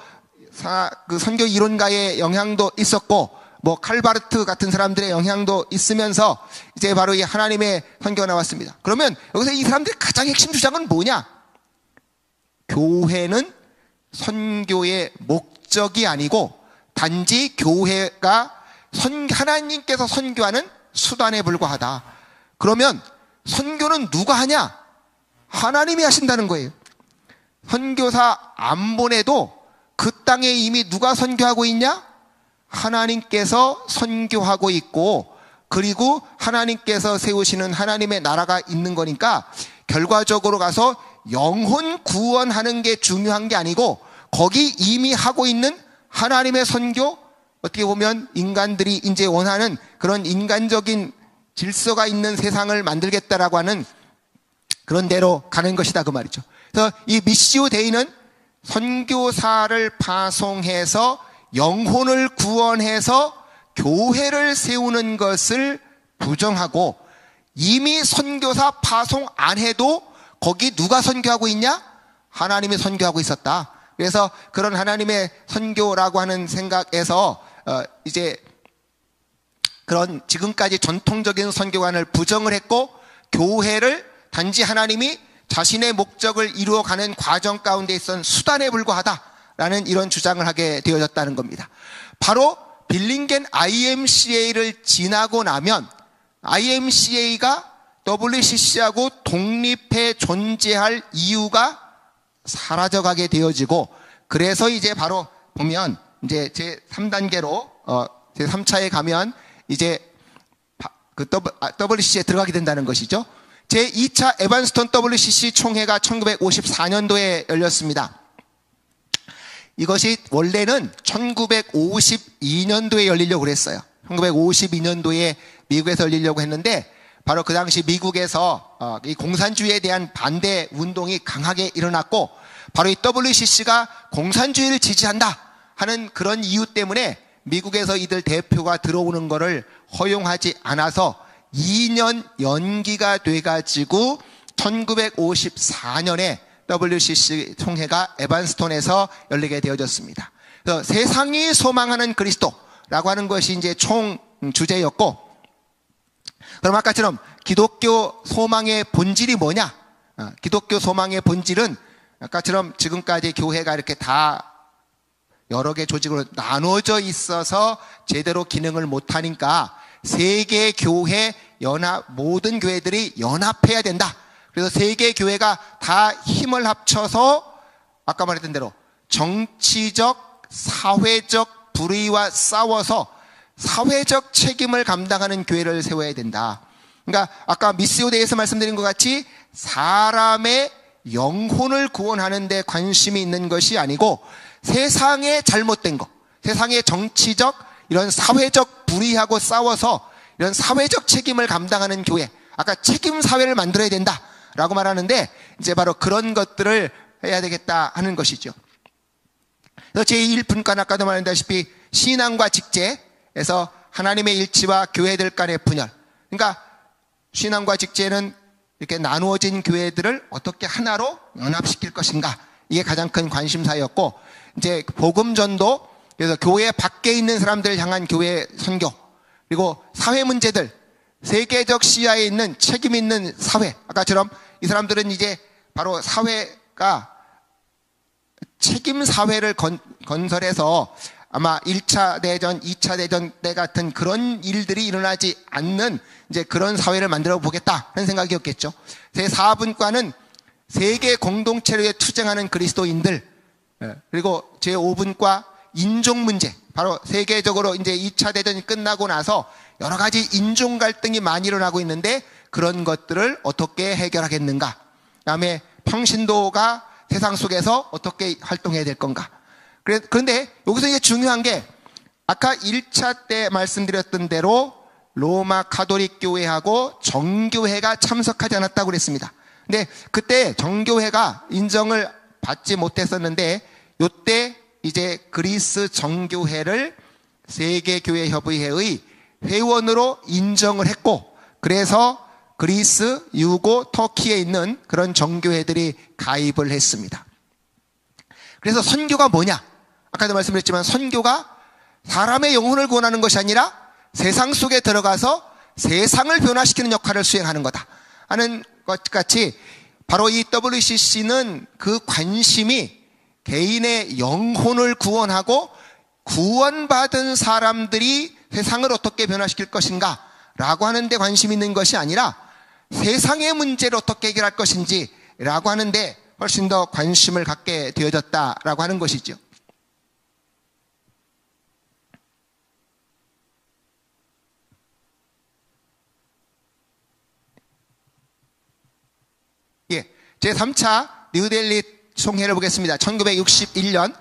이론가의 영향도 있었고, 뭐 칼바르트 같은 사람들의 영향도 있으면서 이제 바로 이 하나님의 선교가 나왔습니다. 그러면 여기서 이 사람들의 가장 핵심 주장은 뭐냐? 교회는 선교의 목적이 아니고 단지 교회가 하나님께서 선교하는 수단에 불과하다. 그러면 선교는 누가 하냐? 하나님이 하신다는 거예요. 선교사 안 보내도 그 땅에 이미 누가 선교하고 있냐? 하나님께서 선교하고 있고, 그리고 하나님께서 세우시는 하나님의 나라가 있는 거니까 결과적으로 가서 영혼 구원하는 게 중요한 게 아니고, 거기 이미 하고 있는 하나님의 선교, 어떻게 보면 인간들이 이제 원하는 그런 인간적인 질서가 있는 세상을 만들겠다라고 하는 그런 대로 가는 것이다, 그 말이죠. 그래서 이 미시오 데이는 선교사를 파송해서 영혼을 구원해서 교회를 세우는 것을 부정하고, 이미 선교사 파송 안 해도 거기 누가 선교하고 있냐? 하나님이 선교하고 있었다. 그래서 그런 하나님의 선교라고 하는 생각에서 이제 그런 지금까지 전통적인 선교관을 부정을 했고, 교회를 단지 하나님이 자신의 목적을 이루어가는 과정 가운데 있던 수단에 불과하다라는 이런 주장을 하게 되어졌다는 겁니다. 바로 빌링겐 IMCA를 지나고 나면 IMCA가 WCC하고 독립해 존재할 이유가 사라져가게 되어지고, 그래서 이제 바로 보면 이제 제 3단계로 제 3차에 가면 이제 그 WCC에 들어가게 된다는 것이죠. 제 2차 에반스톤 WCC 총회가 1954년도에 열렸습니다. 이것이 원래는 1952년도에 열리려고 그랬어요. 1952년도에 미국에서 열리려고 했는데, 바로 그 당시 미국에서 이 공산주의에 대한 반대 운동이 강하게 일어났고, 바로 이 WCC가 공산주의를 지지한다 하는 그런 이유 때문에 미국에서 이들 대표가 들어오는 것을 허용하지 않아서 2년 연기가 돼가지고 1954년에 WCC 총회가 에반스톤에서 열리게 되어졌습니다. 그래서 세상이 소망하는 그리스도라고 하는 것이 이제 총 주제였고, 그럼 아까처럼 기독교 소망의 본질이 뭐냐? 기독교 소망의 본질은 아까처럼 지금까지 교회가 이렇게 다 여러 개 조직으로 나눠져 있어서 제대로 기능을 못하니까 세계 교회 연합, 모든 교회들이 연합해야 된다. 그래서 세계 교회가 다 힘을 합쳐서 아까 말했던 대로 정치적, 사회적 불의와 싸워서 사회적 책임을 감당하는 교회를 세워야 된다. 그러니까 아까 미스요데이에서 말씀드린 것 같이 사람의 영혼을 구원하는 데 관심이 있는 것이 아니고, 세상의 잘못된 것, 세상의 정치적 이런 사회적 불의하고 싸워서 이런 사회적 책임을 감당하는 교회, 아까 책임 사회를 만들어야 된다라고 말하는데, 이제 바로 그런 것들을 해야 되겠다 하는 것이죠. 그래서 제1분과는 아까도 말했다시피 신앙과 직제에서 하나님의 일치와 교회들 간의 분열, 그러니까 신앙과 직제는 이렇게 나누어진 교회들을 어떻게 하나로 연합시킬 것인가, 이게 가장 큰 관심사였고, 이제 복음전도, 그래서 교회 밖에 있는 사람들을 향한 교회 선교, 그리고 사회 문제들, 세계적 시야에 있는 책임 있는 사회, 아까처럼 이 사람들은 이제 바로 사회가 책임 사회를 건설해서 아마 1차 대전, 2차 대전 때 같은 그런 일들이 일어나지 않는 이제 그런 사회를 만들어 보겠다 하는 생각이었겠죠. 제4분과는 세계 공동체를 투쟁하는 그리스도인들, 그리고 제5분과 인종 문제, 바로 세계적으로 이제 2차 대전이 끝나고 나서 여러 가지 인종 갈등이 많이 일어나고 있는데 그런 것들을 어떻게 해결하겠는가, 그 다음에 평신도가 세상 속에서 어떻게 활동해야 될 건가. 그런데 여기서 이제 중요한 게 아까 1차 때 말씀드렸던 대로 로마 가톨릭 교회하고 정교회가 참석하지 않았다고 그랬습니다. 근데 그때 정교회가 인정을 받지 못했었는데 요때 이제 그리스 정교회를 세계교회협의회의 회원으로 인정을 했고, 그래서 그리스, 유고, 터키에 있는 그런 정교회들이 가입을 했습니다. 그래서 선교가 뭐냐? 아까도 말씀드렸지만 선교가 사람의 영혼을 구원하는 것이 아니라 세상 속에 들어가서 세상을 변화시키는 역할을 수행하는 거다 하는 것 같이, 바로 이 WCC는 그 관심이 개인의 영혼을 구원하고 구원받은 사람들이 세상을 어떻게 변화시킬 것인가 라고 하는 데 관심이 있는 것이 아니라 세상의 문제를 어떻게 해결할 것인지 라고 하는데 훨씬 더 관심을 갖게 되어졌다라고 하는 것이죠. 제3차 뉴델리 총회를 보겠습니다. 1961년.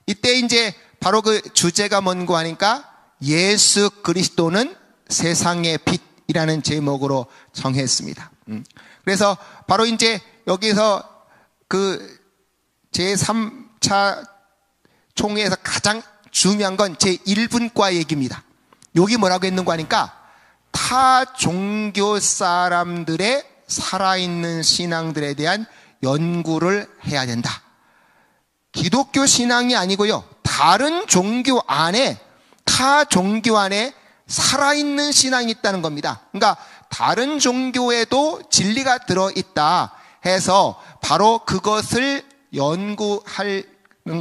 이때 이제 바로 그 주제가 뭔고 하니까 예수 그리스도는 세상의 빛이라는 제목으로 정했습니다. 그래서 바로 이제 여기서 그 제3차 총회에서 가장 중요한 건 제1분과 얘기입니다. 여기 뭐라고 했는고 하니까 타 종교 사람들의 살아있는 신앙들에 대한 연구를 해야 된다. 기독교 신앙이 아니고요, 다른 종교 안에, 타 종교 안에 살아있는 신앙이 있다는 겁니다. 그러니까 다른 종교에도 진리가 들어있다 해서 바로 그것을 연구하는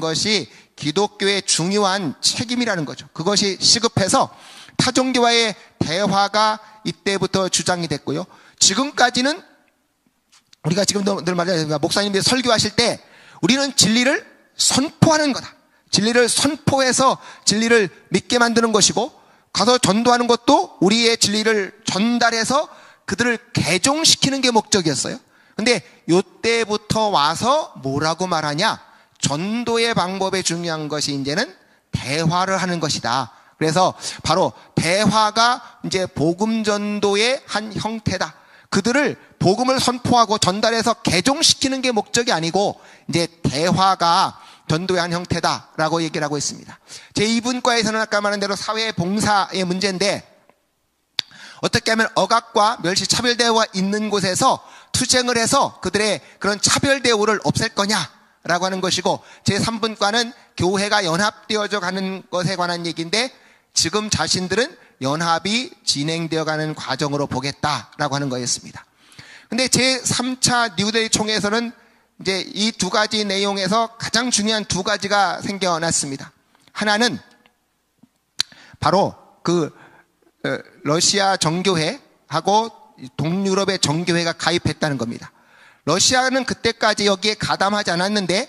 것이 기독교의 중요한 책임이라는 거죠. 그것이 시급해서 타 종교와의 대화가 이때부터 주장이 됐고요. 지금까지는 우리가 지금 늘 말하는 목사님들이 설교하실 때 우리는 진리를 선포하는 거다. 진리를 선포해서 진리를 믿게 만드는 것이고, 가서 전도하는 것도 우리의 진리를 전달해서 그들을 개종시키는 게 목적이었어요. 근데 요때부터 와서 뭐라고 말하냐? 전도의 방법에 중요한 것이 이제는 대화를 하는 것이다. 그래서 바로 대화가 이제 복음 전도의 한 형태다. 그들을 복음을 선포하고 전달해서 개종시키는 게 목적이 아니고 이제 대화가 전도의 한 형태다라고 얘기를 하고 있습니다. 제2분과에서는 아까 말한 대로 사회봉사의 문제인데, 어떻게 하면 억압과 멸시 차별 대우가 있는 곳에서 투쟁을 해서 그들의 그런 차별 대우를 없앨 거냐라고 하는 것이고, 제3분과는 교회가 연합되어져 가는 것에 관한 얘기인데, 지금 자신들은 연합이 진행되어 가는 과정으로 보겠다라고 하는 거였습니다. 근데 제3차 뉴델리 총회에서는 이제 이 두 가지 내용에서 가장 중요한 두 가지가 생겨났습니다. 하나는 바로 그 러시아 정교회하고 동유럽의 정교회가 가입했다는 겁니다. 러시아는 그때까지 여기에 가담하지 않았는데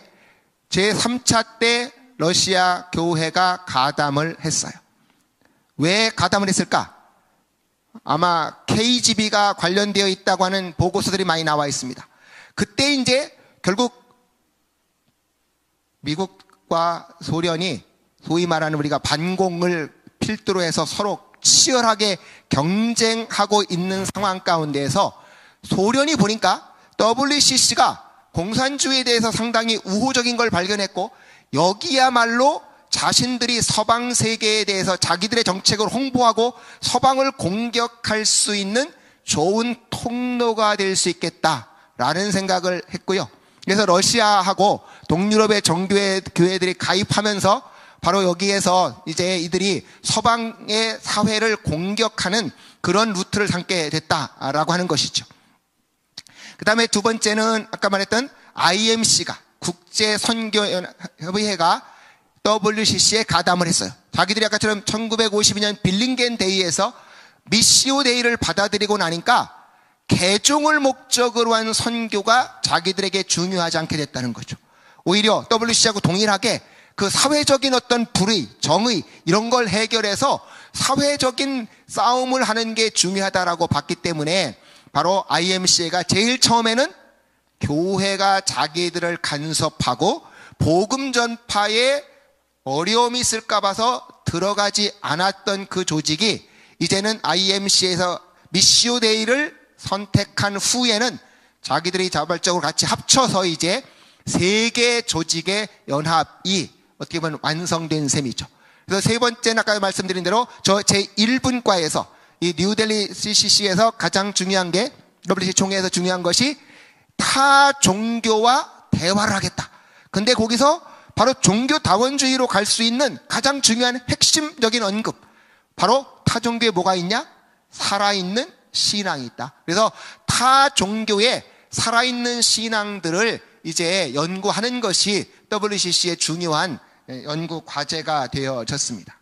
제3차 때 러시아 교회가 가담을 했어요. 왜 가담을 했을까? 아마 KGB가 관련되어 있다고 하는 보고서들이 많이 나와 있습니다. 그때 이제 결국 미국과 소련이 소위 말하는 우리가 반공을 필두로 해서 서로 치열하게 경쟁하고 있는 상황 가운데에서 소련이 보니까 WCC가 공산주의에 대해서 상당히 우호적인 걸 발견했고, 여기야말로 자신들이 서방 세계에 대해서 자기들의 정책을 홍보하고 서방을 공격할 수 있는 좋은 통로가 될 수 있겠다라는 생각을 했고요. 그래서 러시아하고 동유럽의 정교회들이 가입하면서 바로 여기에서 이제 이들이 서방의 사회를 공격하는 그런 루트를 삼게 됐다라고 하는 것이죠. 그 다음에 두 번째는 아까 말했던 IMC가, 국제선교협의회가 WCC에 가담을 했어요. 자기들이 아까처럼 1952년 빌링겐 데이에서 미시오 데이를 받아들이고 나니까 개종을 목적으로 한 선교가 자기들에게 중요하지 않게 됐다는 거죠. 오히려 WCC하고 동일하게 그 사회적인 어떤 불의, 정의 이런 걸 해결해서 사회적인 싸움을 하는 게 중요하다라고 봤기 때문에 바로 IMC가 제일 처음에는 교회가 자기들을 간섭하고 복음 전파에 어려움이 있을까 봐서 들어가지 않았던 그 조직이 이제는 IMC에서 미시오 데이를 선택한 후에는 자기들이 자발적으로 같이 합쳐서 이제 세계 조직의 연합이 어떻게 보면 완성된 셈이죠. 그래서 세 번째는 아까 말씀드린 대로 저 제1분과에서 이 뉴델리 CCC에서 가장 중요한 게 WCC 총회에서 중요한 것이 타 종교와 대화를 하겠다. 근데 거기서 바로 종교다원주의로 갈 수 있는 가장 중요한 핵심적인 언급, 바로 타 종교에 뭐가 있냐? 살아있는 신앙이 있다. 그래서 타 종교의 살아있는 신앙들을 이제 연구하는 것이 WCC의 중요한 연구 과제가 되어졌습니다.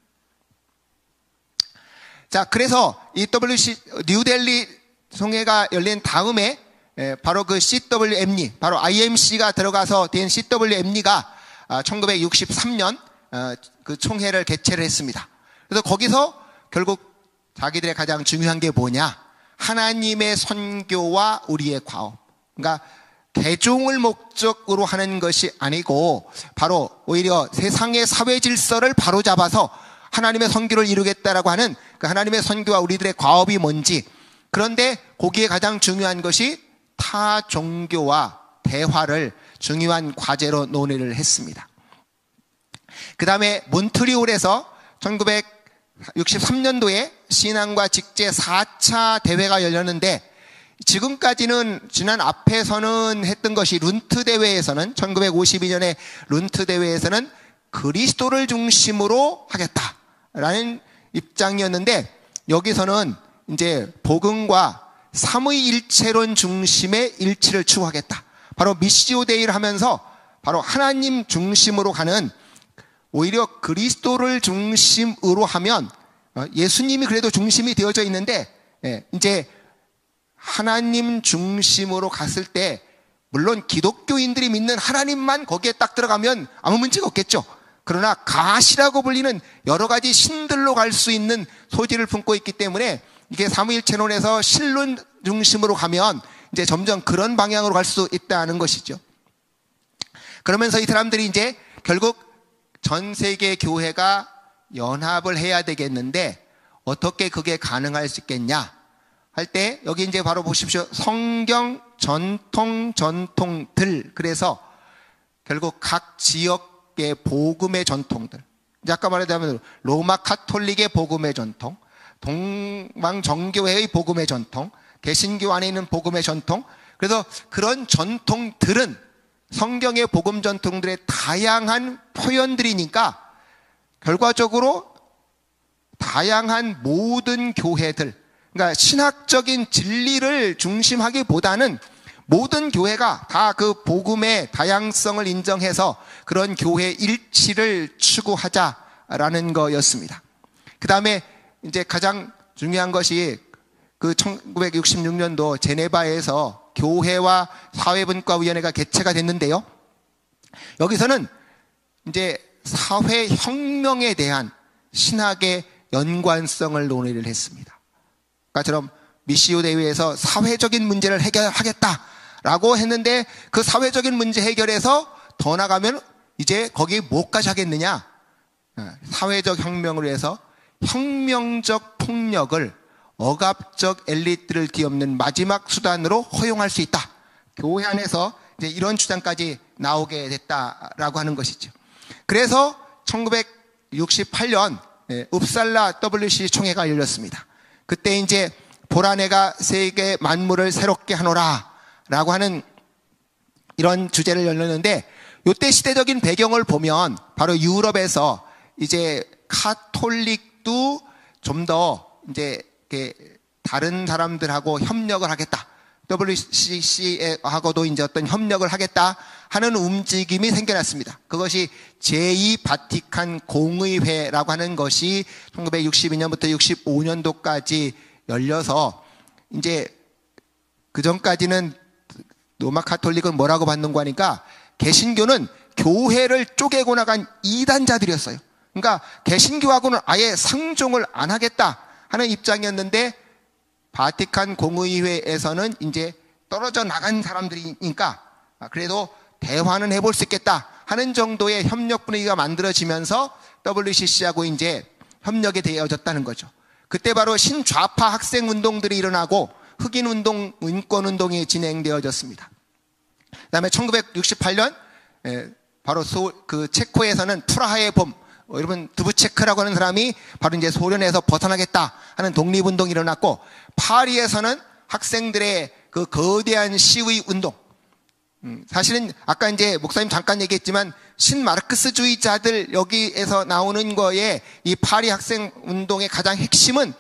자, 그래서 이 뉴델리 총회가 열린 다음에 바로 그 CWM리, 바로 IMC가 들어가서 된 CWM리가 1963년 그 총회를 개최를 했습니다. 그래서 거기서 결국 자기들의 가장 중요한 게 뭐냐? 하나님의 선교와 우리의 과업. 그러니까 개종을 목적으로 하는 것이 아니고 바로 오히려 세상의 사회 질서를 바로잡아서 하나님의 선교를 이루겠다라고 하는 그 하나님의 선교와 우리들의 과업이 뭔지, 그런데 거기에 가장 중요한 것이 타 종교와 대화를 중요한 과제로 논의를 했습니다. 그 다음에 몬트리올에서 1963년도에 신앙과 직제 4차 대회가 열렸는데, 지금까지는 지난 앞에서는 했던 것이 룬트 대회에서는 1952년에 룬트 대회에서는 그리스도를 중심으로 하겠다라는 입장이었는데, 여기서는 이제 복음과 삼위일체론 중심의 일치를 추구하겠다. 바로 미시오 데이를 하면서 바로 하나님 중심으로 가는, 오히려 그리스도를 중심으로 하면 예수님이 그래도 중심이 되어져 있는데 이제 하나님 중심으로 갔을 때 물론 기독교인들이 믿는 하나님만 거기에 딱 들어가면 아무 문제가 없겠죠. 그러나 가시라고 불리는 여러 가지 신들로 갈 수 있는 소지를 품고 있기 때문에 이게 삼위일체론에서 신론 중심으로 가면 이제 점점 그런 방향으로 갈 수 있다는 것이죠. 그러면서 이 사람들이 이제 결국 전 세계 교회가 연합을 해야 되겠는데 어떻게 그게 가능할 수 있겠냐 할 때, 여기 이제 바로 보십시오. 성경 전통들. 그래서 결국 각 지역의 복음의 전통들. 이제 아까 말하자면 로마 카톨릭의 복음의 전통, 동방 정교회의 복음의 전통, 개신교 안에 있는 복음의 전통. 그래서 그런 전통들은 성경의 복음 전통들의 다양한 표현들이니까 결과적으로 다양한 모든 교회들, 그러니까 신학적인 진리를 중심하기보다는 모든 교회가 다 그 복음의 다양성을 인정해서 그런 교회 일치를 추구하자라는 거였습니다. 그 다음에 이제 가장 중요한 것이 그 1966년도 제네바에서 교회와 사회분과위원회가 개최가 됐는데요. 여기서는 이제 사회혁명에 대한 신학의 연관성을 논의를 했습니다. 아까처럼 미시오 대회에서 사회적인 문제를 해결하겠다라고 했는데, 그 사회적인 문제 해결에서 더 나가면 이제 거기에 뭐까지 하겠느냐? 사회적 혁명을 위해서 혁명적 폭력을 억압적 엘리트를 뒤엎는 마지막 수단으로 허용할 수 있다. 교회 안에서 이제 이런 주장까지 나오게 됐다라고 하는 것이죠. 그래서 1968년 읍살라 WCC 총회가 열렸습니다. 그때 이제 보라내가 세계 만물을 새롭게 하노라 라고 하는 이런 주제를 열렸는데, 이때 시대적인 배경을 보면 바로 유럽에서 이제 카톨릭도 좀 더 이제 다른 사람들하고 협력을 하겠다, WCC하고도 이제 어떤 협력을 하겠다 하는 움직임이 생겨났습니다. 그것이 제2 바티칸 공의회라고 하는 것이 1962년부터 65년도까지 열려서, 이제 그 전까지는 로마 카톨릭은 뭐라고 받는 거니까 개신교는 교회를 쪼개고 나간 이단자들이었어요. 그러니까 개신교하고는 아예 상종을 안 하겠다 하는 입장이었는데, 바티칸 공의회에서는 이제 떨어져 나간 사람들이니까 그래도 대화는 해볼 수 있겠다 하는 정도의 협력 분위기가 만들어지면서 WCC하고 이제 협력이 되어졌다는 거죠. 그때 바로 신좌파 학생 운동들이 일어나고 흑인 운동, 인권 운동이 진행되어졌습니다. 그다음에 1968년 바로 그 체코에서는 프라하의 봄, 여러분 드부체크라고 하는 사람이 바로 이제 소련에서 벗어나겠다 하는 독립운동이 일어났고, 파리에서는 학생들의 그 거대한 시위 운동, 사실은 아까 이제 목사님 잠깐 얘기했지만 신마르크스주의자들 여기에서 나오는 거에 이 파리 학생 운동의 가장 핵심은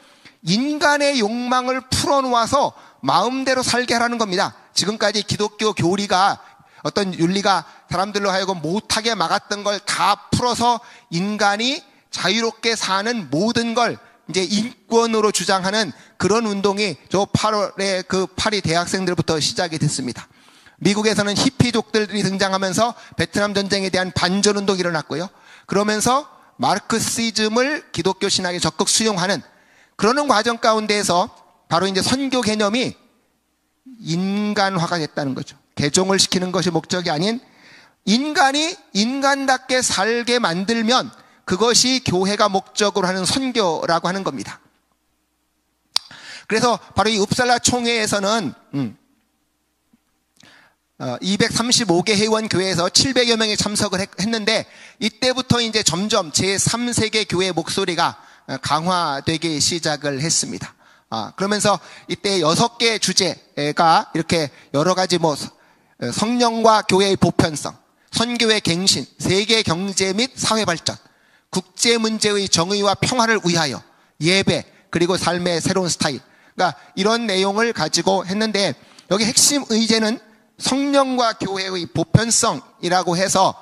인간의 욕망을 풀어놓아서 마음대로 살게 하라는 겁니다. 지금까지 기독교 교리가 어떤 윤리가 사람들로 하여금 못하게 막았던 걸 다 풀어서 인간이 자유롭게 사는 모든 걸 이제 인권으로 주장하는 그런 운동이 저 8월에 그 파리 대학생들부터 시작이 됐습니다. 미국에서는 히피족들이 등장하면서 베트남 전쟁에 대한 반전 운동이 일어났고요. 그러면서 마르크시즘을 기독교 신학에 적극 수용하는 그러는 과정 가운데에서 바로 이제 선교 개념이 인간화가 됐다는 거죠. 개종을 시키는 것이 목적이 아닌 인간이 인간답게 살게 만들면 그것이 교회가 목적으로 하는 선교라고 하는 겁니다. 그래서 바로 이 읍살라 총회에서는 235개 회원 교회에서 700여 명이 참석을 했는데, 이때부터 이제 점점 제3세계 교회의 목소리가 강화되기 시작을 했습니다. 그러면서 이때 6개 주제가 이렇게 여러 가지 성령과 교회의 보편성, 선교의 갱신, 세계 경제 및 사회 발전, 국제 문제의 정의와 평화를 위하여, 예배, 그리고 삶의 새로운 스타일, 그러니까 이런 내용을 가지고 했는데, 여기 핵심 의제는 성령과 교회의 보편성이라고 해서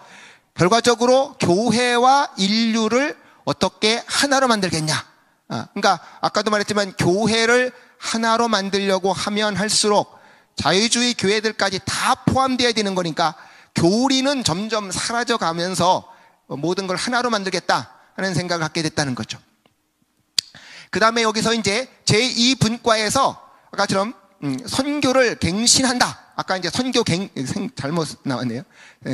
결과적으로 교회와 인류를 어떻게 하나로 만들겠냐. 그러니까 아까도 말했지만 교회를 하나로 만들려고 하면 할수록 자유주의 교회들까지 다 포함되어야 되는 거니까 교리는 점점 사라져 가면서 모든 걸 하나로 만들겠다 하는 생각을 갖게 됐다는 거죠. 그 다음에 여기서 이제 제2분과에서 아까처럼 선교를 갱신한다. 아까 이제 잘못 나왔네요.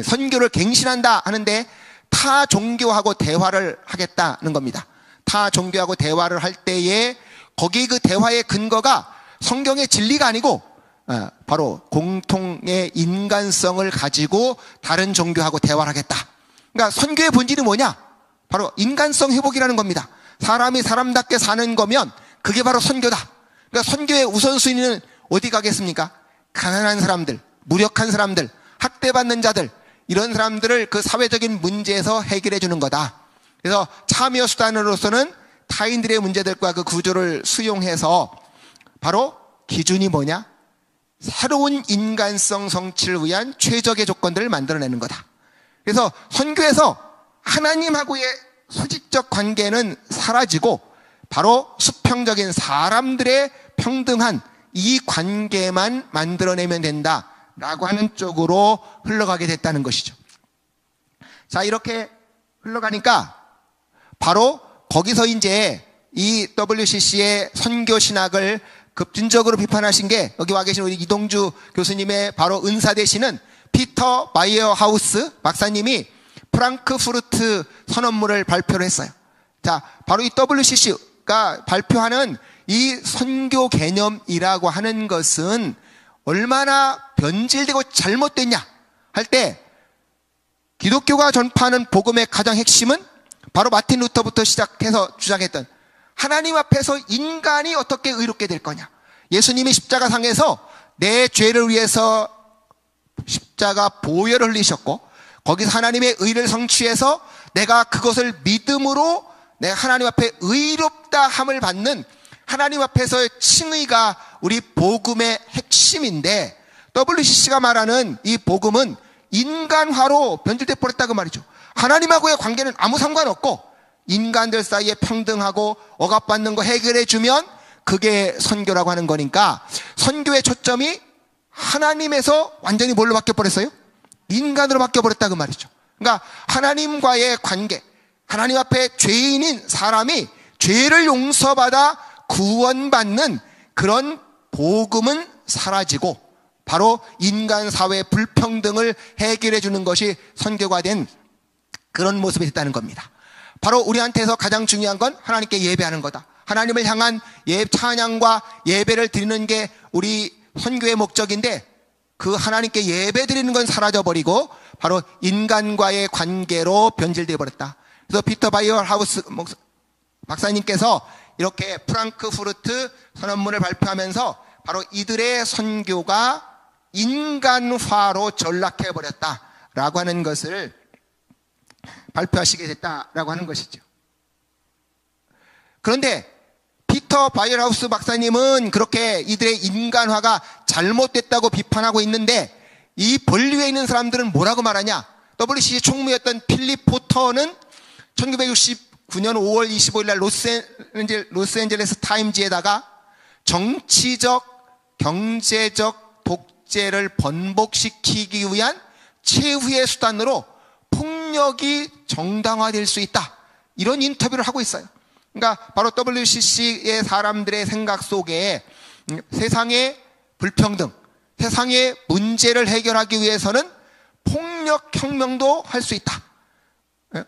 선교를 갱신한다 하는데 타 종교하고 대화를 하겠다는 겁니다. 타 종교하고 대화를 할 때에 거기 그 대화의 근거가 성경의 진리가 아니고 바로 공통의 인간성을 가지고 다른 종교하고 대화를 하겠다. 그러니까 선교의 본질이 뭐냐? 바로 인간성 회복이라는 겁니다. 사람이 사람답게 사는 거면 그게 바로 선교다. 그러니까 선교의 우선순위는 어디 가겠습니까? 가난한 사람들, 무력한 사람들, 학대받는 자들, 이런 사람들을 그 사회적인 문제에서 해결해 주는 거다. 그래서 참여 수단으로서는 타인들의 문제들과 그 구조를 수용해서 바로 기준이 뭐냐? 새로운 인간성 성취를 위한 최적의 조건들을 만들어내는 거다. 그래서 선교에서 하나님하고의 수직적 관계는 사라지고 바로 수평적인 사람들의 평등한 이 관계만 만들어내면 된다라고 하는 쪽으로 흘러가게 됐다는 것이죠. 자, 이렇게 흘러가니까 바로 거기서 이제 이 WCC의 선교 신학을 급진적으로 비판하신 게 여기 와 계신 우리 이동주 교수님의 바로 은사 되시는 피터 바이어하우스 박사님이 프랑크푸르트 선언문을 발표를 했어요. 자, 바로 이 WCC가 발표하는 이 선교 개념이라고 하는 것은 얼마나 변질되고 잘못됐냐 할 때 기독교가 전파하는 복음의 가장 핵심은 바로 마틴 루터부터 시작해서 주장했던 하나님 앞에서 인간이 어떻게 의롭게 될 거냐. 예수님이 십자가상에서 내 죄를 위해서 십자가 보혈을 흘리셨고 거기서 하나님의 의를 성취해서 내가 그것을 믿음으로 내가 하나님 앞에 의롭다 함을 받는 하나님 앞에서의 칭의가 우리 복음의 핵심인데, WCC가 말하는 이 복음은 인간화로 변질돼 버렸다고 말이죠. 하나님하고의 관계는 아무 상관없고 인간들 사이에 평등하고 억압받는 거 해결해 주면 그게 선교라고 하는 거니까 선교의 초점이 하나님에서 완전히 뭘로 바뀌어 버렸어요? 인간으로 바뀌어 버렸다고 말이죠. 그러니까 하나님과의 관계, 하나님 앞에 죄인인 사람이 죄를 용서받아 구원받는 그런 복음은 사라지고 바로 인간 사회 불평등을 해결해 주는 것이 선교가 된 그런 모습이 됐다는 겁니다. 바로 우리한테서 가장 중요한 건 하나님께 예배하는 거다. 하나님을 향한 찬양과 예배를 드리는 게 우리 선교의 목적인데, 그 하나님께 예배 드리는 건 사라져버리고 바로 인간과의 관계로 변질되어 버렸다. 그래서 피터 바이어하우스 박사님께서 이렇게 프랑크푸르트 선언문을 발표하면서 바로 이들의 선교가 인간화로 전락해 버렸다라고 하는 것을 발표하시게 됐다라고 하는 것이죠. 그런데 피터 바이어하우스 박사님은 그렇게 이들의 인간화가 잘못됐다고 비판하고 있는데, 이 본류에 있는 사람들은 뭐라고 말하냐? WCC 총무였던 필립 포터는 1969년 5월 25일 날 로스앤젤레스 타임즈에다가 정치적, 경제적 독재를 번복시키기 위한 최후의 수단으로 폭력이 정당화될 수 있다, 이런 인터뷰를 하고 있어요. 그러니까 바로 WCC의 사람들의 생각 속에 세상의 불평등, 세상의 문제를 해결하기 위해서는 폭력혁명도 할 수 있다.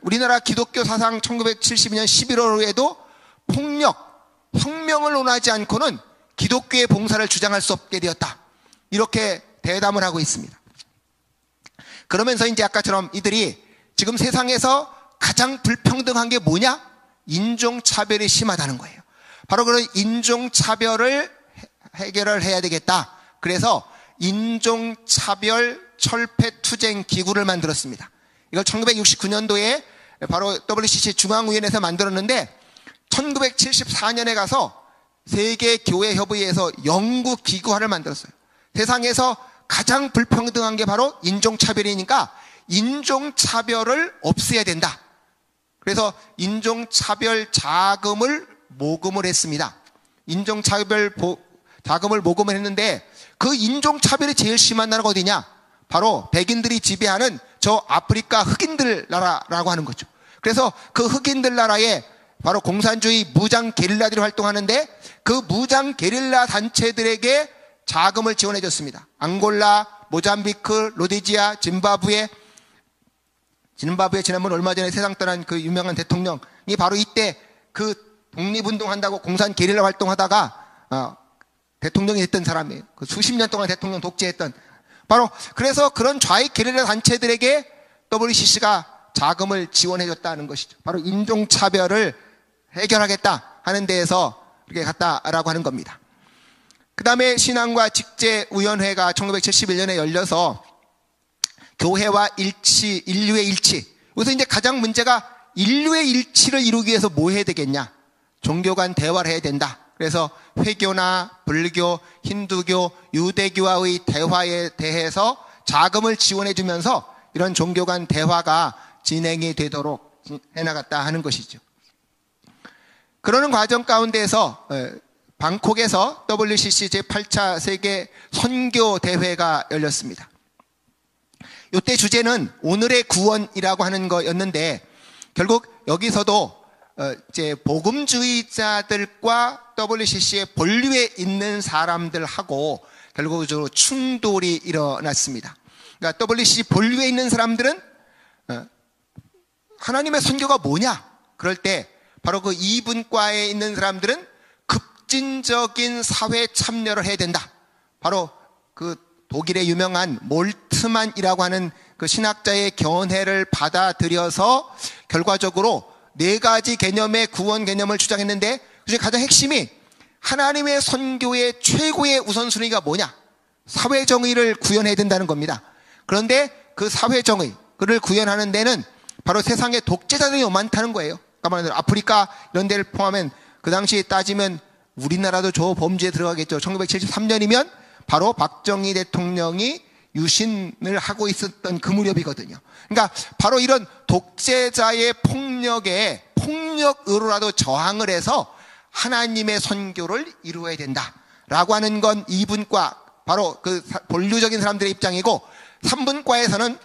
우리나라 기독교 사상 1972년 11월에도 폭력, 혁명을 논하지 않고는 기독교의 봉사를 주장할 수 없게 되었다, 이렇게 대담을 하고 있습니다. 그러면서 이제 아까처럼 이들이 지금 세상에서 가장 불평등한 게 뭐냐? 인종차별이 심하다는 거예요. 바로 그런 인종차별을 해결을 해야 되겠다. 그래서 인종차별 철폐투쟁 기구를 만들었습니다. 이걸 1969년도에 바로 WCC 중앙위원회에서 만들었는데, 1974년에 가서 세계교회협의회에서 영구기구화를 만들었어요. 세상에서 가장 불평등한 게 바로 인종차별이니까 인종차별을 없애야 된다. 그래서 인종차별 자금을 모금을 했습니다. 인종차별 자금을 모금을 했는데, 그 인종차별이 제일 심한 나라가 어디냐? 바로 백인들이 지배하는 저 아프리카 흑인들 나라라고 하는 거죠. 그래서 그 흑인들 나라에 바로 공산주의 무장 게릴라들이 활동하는데, 그 무장 게릴라 단체들에게 자금을 지원해 줬습니다. 앙골라, 모잠비크, 로데지아, 짐바브웨 지난번 얼마 전에 세상 떠난 그 유명한 대통령이 바로 이때 그 독립운동한다고 공산 게릴라 활동하다가 대통령이 됐던 사람이에요. 그 수십 년 동안 대통령 독재했던. 바로 그래서 그런 좌익 게릴라 단체들에게 WCC가 자금을 지원해 줬다는 것이죠. 바로 인종차별을 해결하겠다 하는 데에서 이렇게 갔다라고 하는 겁니다. 그 다음에 신앙과 직제위원회가 1971년에 열려서 교회와 일치, 인류의 일치. 여기서 이제 가장 문제가 인류의 일치를 이루기 위해서 뭐 해야 되겠냐? 종교 간 대화를 해야 된다. 그래서 회교나 불교, 힌두교, 유대교와의 대화에 대해서 자금을 지원해 주면서 이런 종교 간 대화가 진행이 되도록 해나갔다 하는 것이죠. 그러는 과정 가운데에서 방콕에서 WCC 제8차 세계 선교 대회가 열렸습니다. 이때 주제는 오늘의 구원이라고 하는 거였는데, 결국 여기서도 이제 복음주의자들과 WCC의 본류에 있는 사람들하고 결국적으로 충돌이 일어났습니다. 그러니까 WCC 본류에 있는 사람들은 하나님의 선교가 뭐냐? 그럴 때 바로 그 이분과에 있는 사람들은 급진적인 사회 참여를 해야 된다. 바로 그 독일의 유명한 몰트만이라고 하는 그 신학자의 견해를 받아들여서 결과적으로 4가지 개념의 구원 개념을 주장했는데, 그중에 가장 핵심이 하나님의 선교의 최고의 우선순위가 뭐냐? 사회정의를 구현해야 된다는 겁니다. 그런데 그 사회정의를 구현하는 데는 바로 세상에 독재자들이 많다는 거예요. 그러니까 아프리카 이런 데를 포함한 그 당시에 따지면 우리나라도 저 범죄에 들어가겠죠. 1973년이면 바로 박정희 대통령이 유신을 하고 있었던 그 무렵이거든요. 그러니까 바로 이런 독재자의 폭력에 폭력으로라도 저항을 해서 하나님의 선교를 이루어야 된다라고 하는 건 2분과 바로 그 본류적인 사람들의 입장이고, 3분과에서는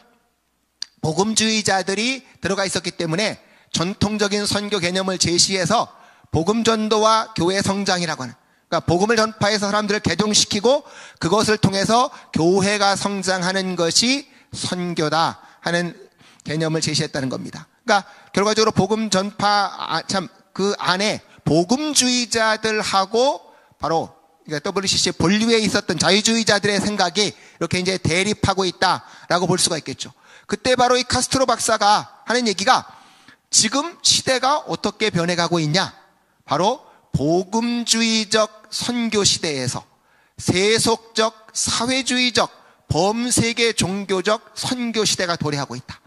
복음주의자들이 들어가 있었기 때문에 전통적인 선교 개념을 제시해서 복음전도와 교회 성장이라고 하는, 그러니까 복음을 전파해서 사람들을 개종시키고 그것을 통해서 교회가 성장하는 것이 선교다 하는 개념을 제시했다는 겁니다. 그러니까 결과적으로 복음 전파 그 안에 복음주의자들하고 바로 WCC의 본류에 있었던 자유주의자들의 생각이 이렇게 이제 대립하고 있다라고 볼 수가 있겠죠. 그때 바로 이 카스트로 박사가 하는 얘기가 지금 시대가 어떻게 변해가고 있냐? 바로 복음주의적 선교 시대에서 세속적, 사회주의적, 범세계 종교적 선교 시대가 도래하고 있다.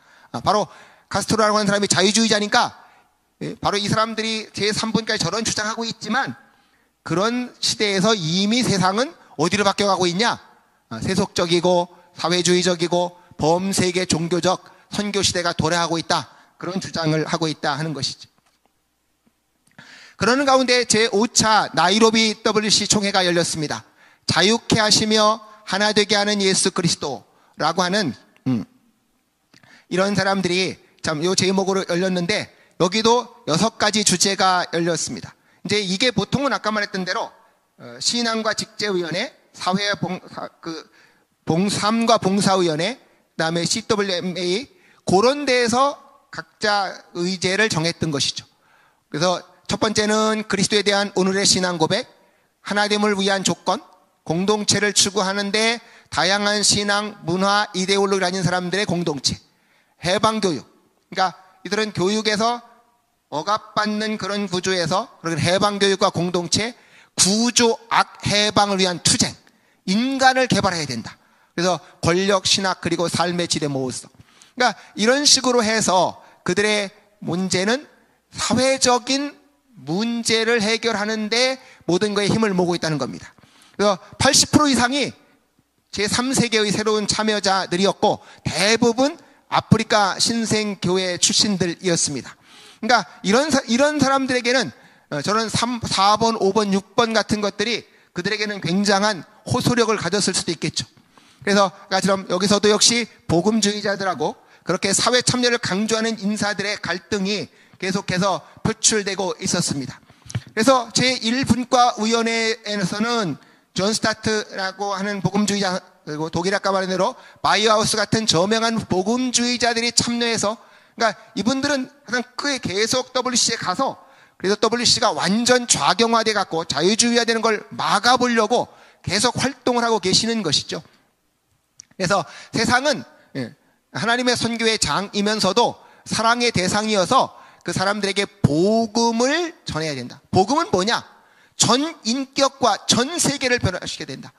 바로 카스트로라고 하는 사람이 자유주의자니까 바로 이 사람들이 제3분까지 저런 주장하고 있지만 그런 시대에서 이미 세상은 어디로 바뀌어가고 있냐? 세속적이고 사회주의적이고 범세계 종교적 선교 시대가 도래하고 있다. 그런 주장을 하고 있다 하는 것이죠. 그러는 가운데 제5차 나이로비 WC 총회가 열렸습니다. 자유케 하시며 하나 되게 하는 예수 그리스도라고 하는 이런 사람들이 참 요 제목으로 열렸는데 여기도 6가지 주제가 열렸습니다. 이제 이게 보통은 아까 말했던 대로 신앙과 직제위원회, 삶과 봉사위원회, 그다음에 CWMA 그런 데에서 각자 의제를 정했던 것이죠. 그래서 첫 번째는 그리스도에 대한 오늘의 신앙 고백, 하나됨을 위한 조건, 공동체를 추구하는데 다양한 신앙, 문화, 이데올로기를 가진 사람들의 공동체, 해방교육. 그러니까 이들은 교육에서 억압받는 그런 구조에서 그런 해방교육과 공동체, 구조악 해방을 위한 투쟁, 인간을 개발해야 된다. 그래서 권력, 신학, 그리고 삶의 질의 모호성. 그러니까 이런 식으로 해서 그들의 문제는 사회적인 문제를 해결하는데 모든 거에 힘을 모으고 있다는 겁니다. 그래서 80% 이상이 제3세계의 새로운 참여자들이었고 대부분 아프리카 신생교회 출신들이었습니다. 그러니까 이런 사람들에게는 저는 4번, 5번, 6번 같은 것들이 그들에게는 굉장한 호소력을 가졌을 수도 있겠죠. 그래서 아까처럼 여기서도 역시 복음주의자들하고 그렇게 사회 참여를 강조하는 인사들의 갈등이 계속해서 표출되고 있었습니다. 그래서 제1분과위원회에서는 존 스타트라고 하는 복음주의자, 그리고 독일 아까 말한 대로 바이하우스 같은 저명한 복음주의자들이 참여해서, 그러니까 이분들은 항상 계속 WCC에 가서 그래서 WCC가 완전 좌경화돼 갖고 자유주의화되는 걸 막아보려고 계속 활동을 하고 계시는 것이죠. 그래서 세상은 하나님의 선교의 장이면서도 사랑의 대상이어서 그 사람들에게 복음을 전해야 된다. 복음은 뭐냐? 전 인격과 전 세계를 변화시켜야 된다.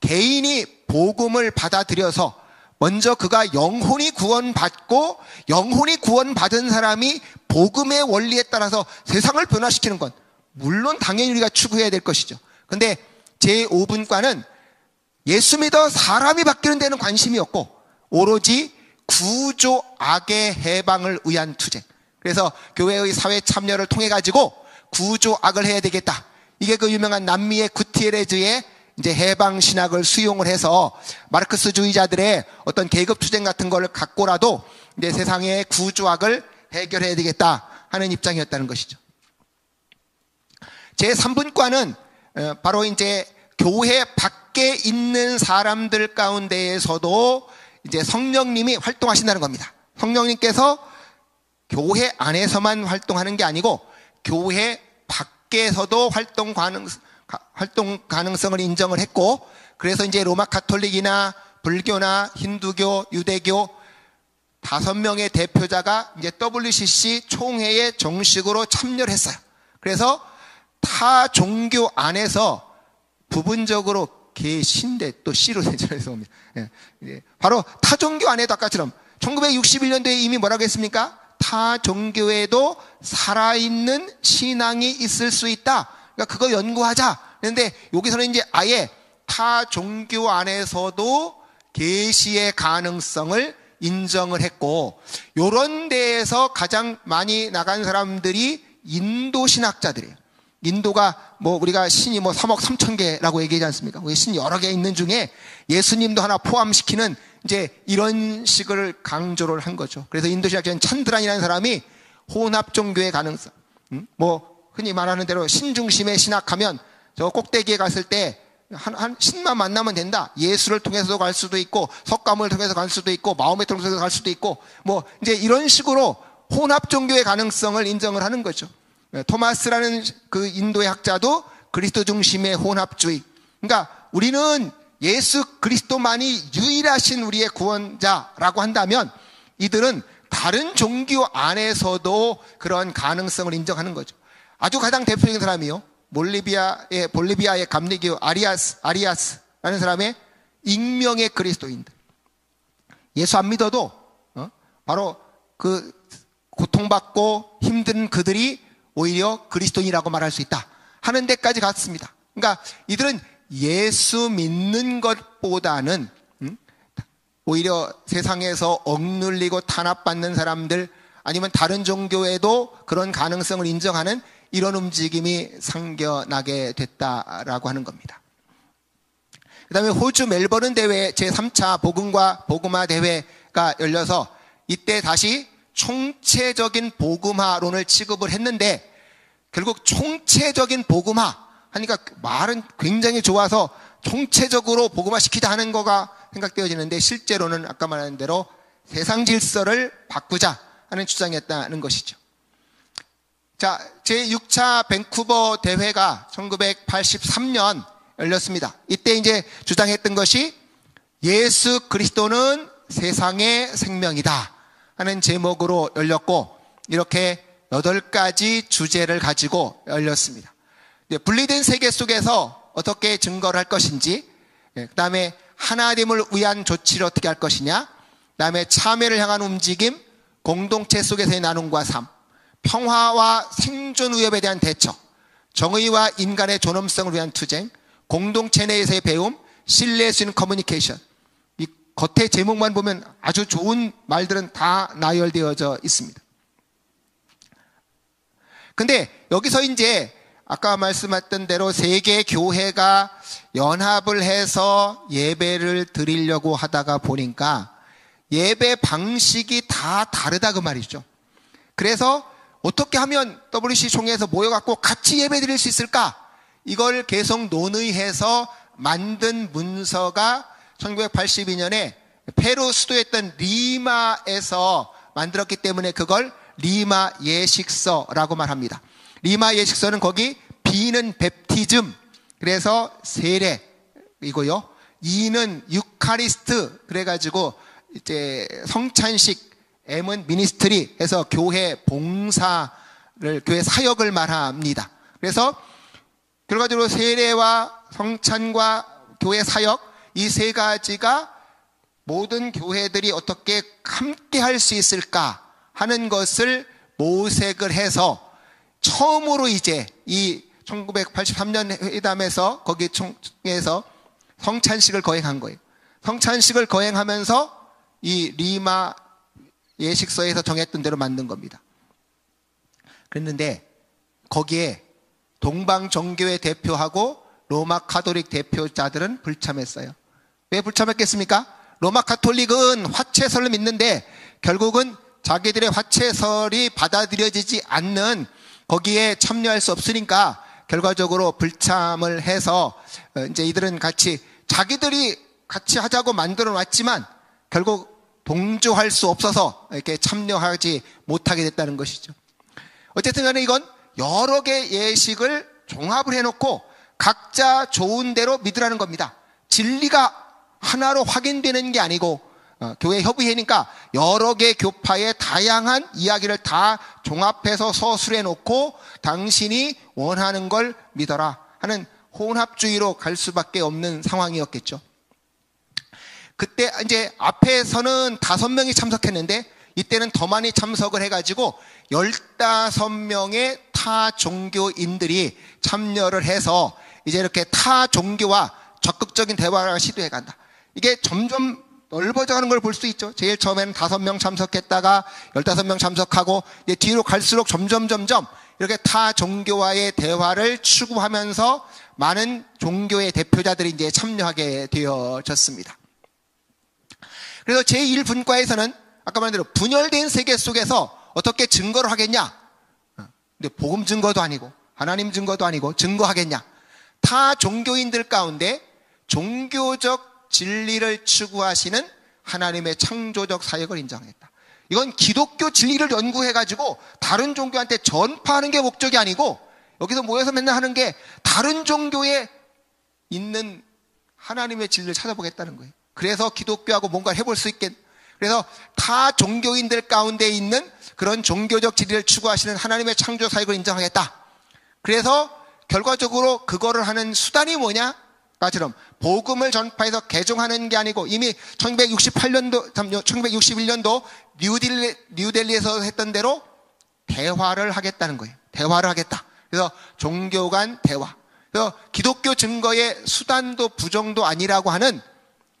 개인이 복음을 받아들여서 먼저 그가 영혼이 구원받고 영혼이 구원받은 사람이 복음의 원리에 따라서 세상을 변화시키는 건 물론 당연히 우리가 추구해야 될 것이죠. 근데 제5분과는 예수 믿어 사람이 바뀌는 데는 관심이 없고 오로지 구조 악의 해방을 위한 투쟁. 그래서 교회의 사회 참여를 통해 가지고 구조 악을 해야 되겠다. 이게 그 유명한 남미의 구티에레즈의 이제 해방 신학을 수용을 해서 마르크스주의자들의 어떤 계급 투쟁 같은 걸 갖고라도 이제 세상의 구조 악을 해결해야 되겠다 하는 입장이었다는 것이죠. 제3분과는 바로 이제 교회 밖에 있는 사람들 가운데에서도 이제 성령님이 활동하신다는 겁니다. 성령님께서 교회 안에서만 활동하는 게 아니고 교회 밖에서도 활동 가능성을 인정을 했고, 그래서 이제 로마 가톨릭이나 불교나 힌두교, 유대교 5명의 대표자가 이제 WCC 총회에 정식으로 참여를 했어요. 그래서 타 종교 안에서 부분적으로 개신대 또 C로 죄송합니다. 바로 타 종교 안에도 아까처럼 1961년도에 이미 뭐라고 했습니까? 타 종교에도 살아있는 신앙이 있을 수 있다. 그러니까 그거 연구하자. 그런데 여기서는 이제 아예 타 종교 안에서도 계시의 가능성을 인정을 했고, 요런 데에서 가장 많이 나간 사람들이 인도 신학자들이에요. 인도가 우리가 신이 3억 3천 개라고 얘기하지 않습니까? 신 여러 개 있는 중에 예수님도 하나 포함시키는 이제 이런 식을 강조를 한 거죠. 그래서 인도 신학자인 찬드란이라는 사람이 혼합 종교의 가능성, 흔히 말하는 대로 신중심의 신학하면 저 꼭대기에 갔을 때 한 신만 만나면 된다. 예수를 통해서도 갈 수도 있고, 석가모니를 통해서 갈 수도 있고, 마호메 통해서 갈 수도 있고, 뭐 이제 이런 식으로 혼합 종교의 가능성을 인정을 하는 거죠. 토마스라는 그 인도의 학자도 그리스도 중심의 혼합주의. 그러니까 우리는 예수 그리스도만이 유일하신 우리의 구원자라고 한다면, 이들은 다른 종교 안에서도 그런 가능성을 인정하는 거죠. 아주 가장 대표적인 사람이요, 볼리비아의 감리교 아리아스라는 사람의 익명의 그리스도인들. 예수 안 믿어도 바로 그 고통받고 힘든 그들이 오히려 그리스도인이라고 말할 수 있다 하는 데까지 갔습니다. 그러니까 이들은 예수 믿는 것보다는 오히려 세상에서 억눌리고 탄압받는 사람들, 아니면 다른 종교에도 그런 가능성을 인정하는 이런 움직임이 생겨나게 됐다라고 하는 겁니다. 그 다음에 호주 멜버른 대회 제3차 복음과 복음화 대회가 열려서 이때 다시 총체적인 복음화론을 취급을 했는데, 결국 총체적인 복음화 하니까 말은 굉장히 좋아서 총체적으로 복음화 시키자 하는 거가 생각되어지는데, 실제로는 아까 말한 대로 세상 질서를 바꾸자 하는 주장이었다는 것이죠. 자, 제6차 밴쿠버 대회가 1983년 열렸습니다. 이때 이제 주장했던 것이 예수 그리스도는 세상의 생명이다 하는 제목으로 열렸고, 이렇게 8가지 주제를 가지고 열렸습니다. 분리된 세계 속에서 어떻게 증거를 할 것인지, 그 다음에 하나님을 위한 조치를 어떻게 할 것이냐, 그 다음에 참회를 향한 움직임, 공동체 속에서의 나눔과 삶, 평화와 생존 위협에 대한 대처, 정의와 인간의 존엄성을 위한 투쟁, 공동체 내에서의 배움, 신뢰할 수 있는 커뮤니케이션. 이 겉에 제목만 보면 아주 좋은 말들은 다 나열되어져 있습니다. 근데 여기서 이제 아까 말씀했던 대로 세계 교회가 연합을 해서 예배를 드리려고 하다가 보니까 예배 방식이 다 다르다 그 말이죠. 그래서 어떻게 하면 WC 총회에서 모여갖고 같이 예배 드릴 수 있을까? 이걸 계속 논의해서 만든 문서가 1982년에 페루 수도였던 리마에서 만들었기 때문에 그걸 리마 예식서라고 말합니다. 리마 예식서는 거기 B는 베프티즘, 그래서 세례이고요. E는 유카리스트, 그래가지고 이제 성찬식, M은 미니스트리 해서 교회 봉사를, 교회 사역을 말합니다. 그래서 결과적으로 세례와 성찬과 교회 사역, 이 세 가지가 모든 교회들이 어떻게 함께 할 수 있을까 하는 것을 모색을 해서 처음으로 이제 이 1983년 회담에서 거기 총회에서 성찬식을 거행한 거예요. 성찬식을 거행하면서 이 리마 예식서에서 정했던 대로 만든 겁니다. 그랬는데 거기에 동방 종교회 대표하고 로마 카톨릭 대표자들은 불참했어요. 왜 불참했겠습니까? 로마 카톨릭은 화채설을 믿는데 결국은 자기들의 화채설이 받아들여지지 않는 거기에 참여할 수 없으니까 결과적으로 불참을 해서 이제 이들은 자기들이 같이 하자고 만들어 놨지만 결국 동조할 수 없어서 이렇게 참여하지 못하게 됐다는 것이죠. 어쨌든 간에 이건 여러 개 예식을 종합을 해놓고 각자 좋은 대로 믿으라는 겁니다. 진리가 하나로 확인되는 게 아니고 교회 협의회니까 여러 개 교파의 다양한 이야기를 다 종합해서 서술해 놓고 당신이 원하는 걸 믿어라 하는 혼합주의로 갈 수밖에 없는 상황이었겠죠. 그때 이제 앞에서는 5명이 참석했는데 이때는 더 많이 참석을 해가지고 15명의 타 종교인들이 참여를 해서 이제 이렇게 타 종교와 적극적인 대화를 시도해 간다. 이게 점점 넓어져 가는 걸 볼 수 있죠. 제일 처음에는 5명 참석했다가 15명 참석하고 이제 뒤로 갈수록 점점 이렇게 타 종교와의 대화를 추구하면서 많은 종교의 대표자들이 이제 참여하게 되어졌습니다. 그래서 제1분과에서는 아까 말한 대로 분열된 세계 속에서 어떻게 증거를 하겠냐? 근데 복음 증거도 아니고 하나님 증거도 아니고 증거하겠냐? 타 종교인들 가운데 종교적 진리를 추구하시는 하나님의 창조적 사역을 인정했다. 이건 기독교 진리를 연구해가지고 다른 종교한테 전파하는 게 목적이 아니고, 여기서 모여서 맨날 하는 게 다른 종교에 있는 하나님의 진리를 찾아보겠다는 거예요. 그래서 기독교하고 뭔가를 해볼 수 있겠. 그래서 타 종교인들 가운데 있는 그런 종교적 진리를 추구하시는 하나님의 창조 사역을 인정하겠다. 그래서 결과적으로 그거를 하는 수단이 뭐냐? 까처럼 복음을 전파해서 개종하는 게 아니고, 이미 1961년도 뉴델리에서 했던 대로 대화를 하겠다는 거예요. 대화를 하겠다. 그래서 종교 간 대화. 그래서 기독교 증거의 수단도 부정도 아니라고 하는,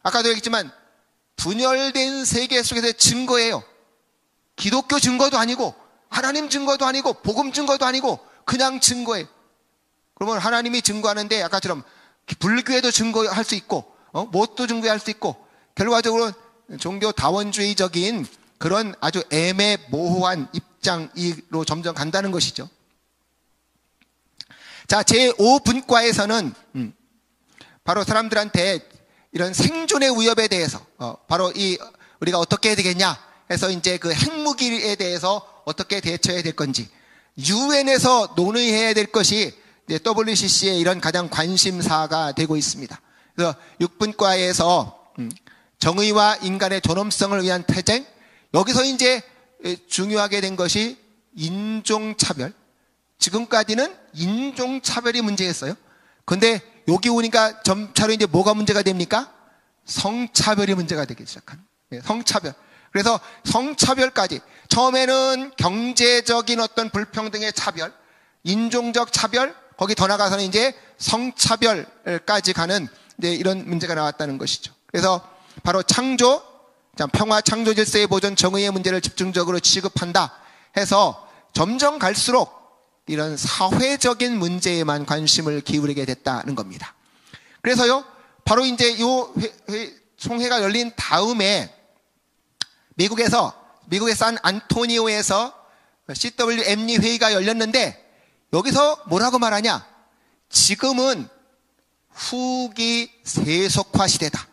아까도 얘기했지만 분열된 세계 속에서의 증거예요. 기독교 증거도 아니고 하나님 증거도 아니고 복음 증거도 아니고 그냥 증거예요. 그러면 하나님이 증거하는데 아까처럼 불교에도 증거할 수 있고 뭣도 증거할 수 있고, 결과적으로 종교 다원주의적인 그런 아주 애매모호한 입장으로 점점 간다는 것이죠. 자, 제5분과에서는 바로 사람들한테 이런 생존의 위협에 대해서 바로 우리가 어떻게 해야 되겠냐 해서 이제 그 핵무기에 대해서 어떻게 대처해야 될 건지, 유엔에서 논의해야 될 것이 이제 WCC의 이런 가장 관심사가 되고 있습니다. 그래서 6분과에서 정의와 인간의 존엄성을 위한 투쟁, 여기서 이제 중요하게 된 것이 인종차별. 지금까지는 인종차별이 문제였어요. 근데 여기 오니까 점차로 이제 뭐가 문제가 됩니까? 성차별이 문제가 되기 시작하는. 성차별. 그래서 성차별까지, 처음에는 경제적인 어떤 불평등의 차별, 인종적 차별, 거기 더 나가서는 이제 성차별까지 가는 이제 이런 문제가 나왔다는 것이죠. 그래서 바로 창조, 평화, 창조 질서의 보존, 정의의 문제를 집중적으로 취급한다 해서 점점 갈수록 이런 사회적인 문제에만 관심을 기울이게 됐다는 겁니다. 그래서요, 바로 이제 총회가 열린 다음에 미국의 산 안토니오에서 CWME 회의가 열렸는데, 여기서 뭐라고 말하냐? 지금은 후기 세속화 시대다.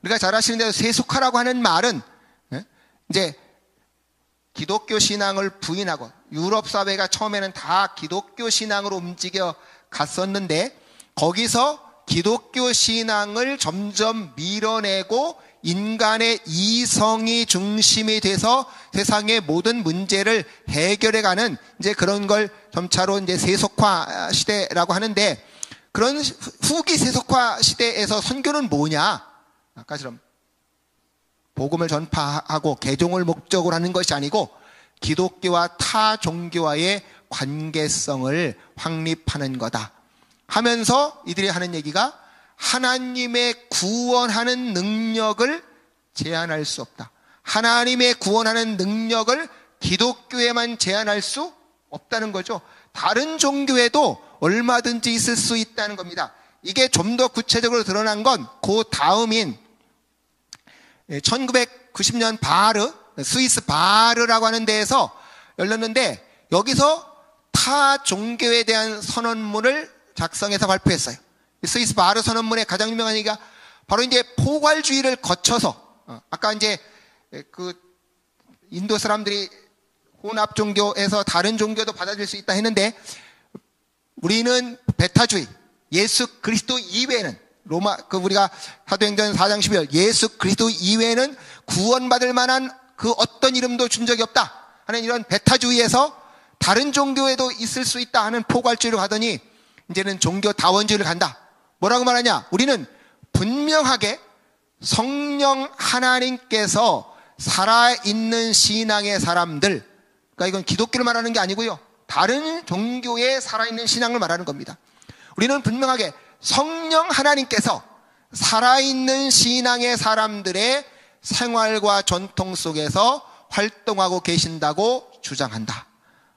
우리가 잘 아시는 대로 세속화라고 하는 말은 이제 기독교 신앙을 부인하고, 유럽 사회가 처음에는 다 기독교 신앙으로 움직여 갔었는데, 거기서 기독교 신앙을 점점 밀어내고 인간의 이성이 중심이 돼서 세상의 모든 문제를 해결해가는 이제 그런 걸 점차로 이제 세속화 시대라고 하는데, 그런 후기 세속화 시대에서 선교는 뭐냐? 아까처럼 복음을 전파하고 개종을 목적으로 하는 것이 아니고 기독교와 타 종교와의 관계성을 확립하는 거다 하면서 이들이 하는 얘기가, 하나님의 구원하는 능력을 제한할 수 없다. 하나님의 구원하는 능력을 기독교에만 제한할 수 없다는 거죠. 다른 종교에도 얼마든지 있을 수 있다는 겁니다. 이게 좀 더 구체적으로 드러난 건 그 다음인 1990년 스위스 바르라고 하는 데에서 열렸는데, 여기서 타 종교에 대한 선언문을 작성해서 발표했어요. 스위스 바르 선언문의 가장 유명한 얘기가 바로 이제 포괄주의를 거쳐서, 아까 이제 그 인도 사람들이 혼합 종교에서 다른 종교도 받아들일 수 있다 했는데, 우리는 베타주의, 예수 그리스도 이외에는, 우리가 사도행전 4장 12절, 예수 그리스도 이외에는 구원받을 만한 그 어떤 이름도 준 적이 없다 하는 이런 베타주의에서 다른 종교에도 있을 수 있다 하는 포괄주의로 가더니, 이제는 종교 다원주의를 간다. 뭐라고 말하냐? 우리는 분명하게 성령 하나님께서 살아있는 신앙의 사람들, 그러니까 이건 기독교를 말하는 게 아니고요, 다른 종교의 살아있는 신앙을 말하는 겁니다. 우리는 분명하게 성령 하나님께서 살아있는 신앙의 사람들의 생활과 전통 속에서 활동하고 계신다고 주장한다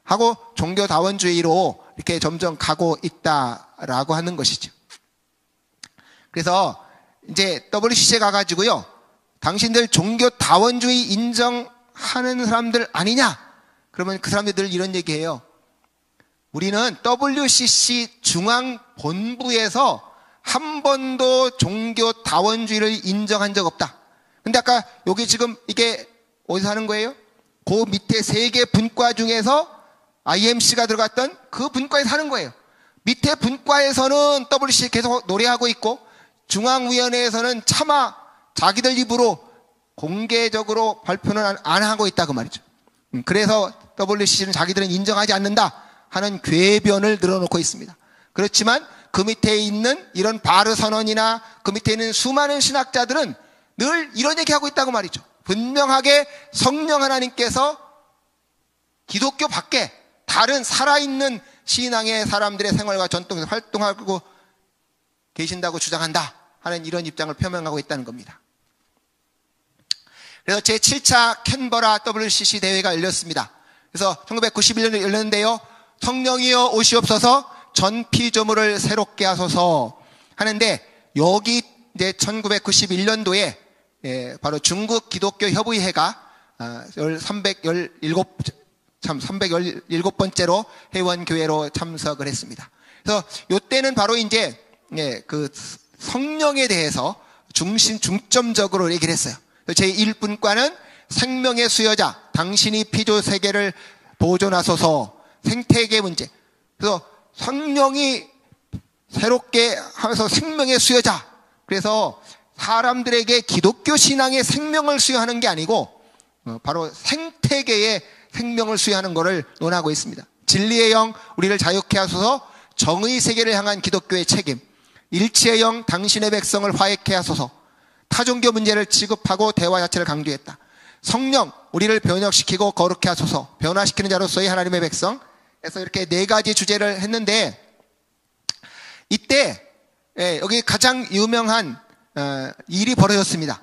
하고 종교 다원주의로 이렇게 점점 가고 있다라고 하는 것이죠. 그래서 이제 WCC에 가가지고요, 당신들 종교 다원주의 인정하는 사람들 아니냐? 그러면 그 사람들이 늘 이런 얘기해요. 우리는 WCC 중앙 본부에서 한 번도 종교 다원주의를 인정한 적 없다. 근데 아까 여기 지금 이게 어디서 하는 거예요? 그 밑에 3개 분과 중에서 IMC가 들어갔던 그 분과에서 하는 거예요. 밑에 분과에서는 WCC 계속 노래하고 있고, 중앙위원회에서는 차마 자기들 입으로 공개적으로 발표는 안 하고 있다 그 말이죠. 그래서 WCC는 자기들은 인정하지 않는다 하는 궤변을 늘어놓고 있습니다. 그렇지만 그 밑에 있는 이런 바르 선언이나 그 밑에 있는 수많은 신학자들은 늘 이런 얘기하고 있다고 말이죠. 분명하게 성령 하나님께서 기독교 밖에 다른 살아있는 신앙의 사람들의 생활과 전통에서 활동하고 계신다고 주장한다 하는 이런 입장을 표명하고 있다는 겁니다. 그래서 제7차 캔버라 WCC 대회가 열렸습니다. 그래서 1991년에 열렸는데요. 성령이여 오시옵소서, 전 피조물을 새롭게 하소서 하는데, 여기 이제 1991년도에 바로 중국 기독교 협의회가 317번째로 회원교회로 참석을 했습니다. 그래서 이때는 바로 이제 그 성령에 대해서 중점적으로 얘기를 했어요. 제1분과는 생명의 수여자, 당신이 피조 세계를 보존하소서, 생태계 문제. 그래서 성령이 새롭게 하면서 생명의 수여자. 그래서 사람들에게 기독교 신앙의 생명을 수여하는 게 아니고 바로 생태계의 생명을 수여하는 것을 논하고 있습니다. 진리의 영, 우리를 자유케 하소서, 정의 세계를 향한 기독교의 책임, 일치의 영, 당신의 백성을 화해케 하소서, 타종교 문제를 지급하고 대화 자체를 강조했다. 성령, 우리를 변혁시키고 거룩케 하소서, 변화시키는 자로서의 하나님의 백성. 그래서 이렇게 4가지 주제를 했는데, 이때 여기 가장 유명한 일이 벌어졌습니다.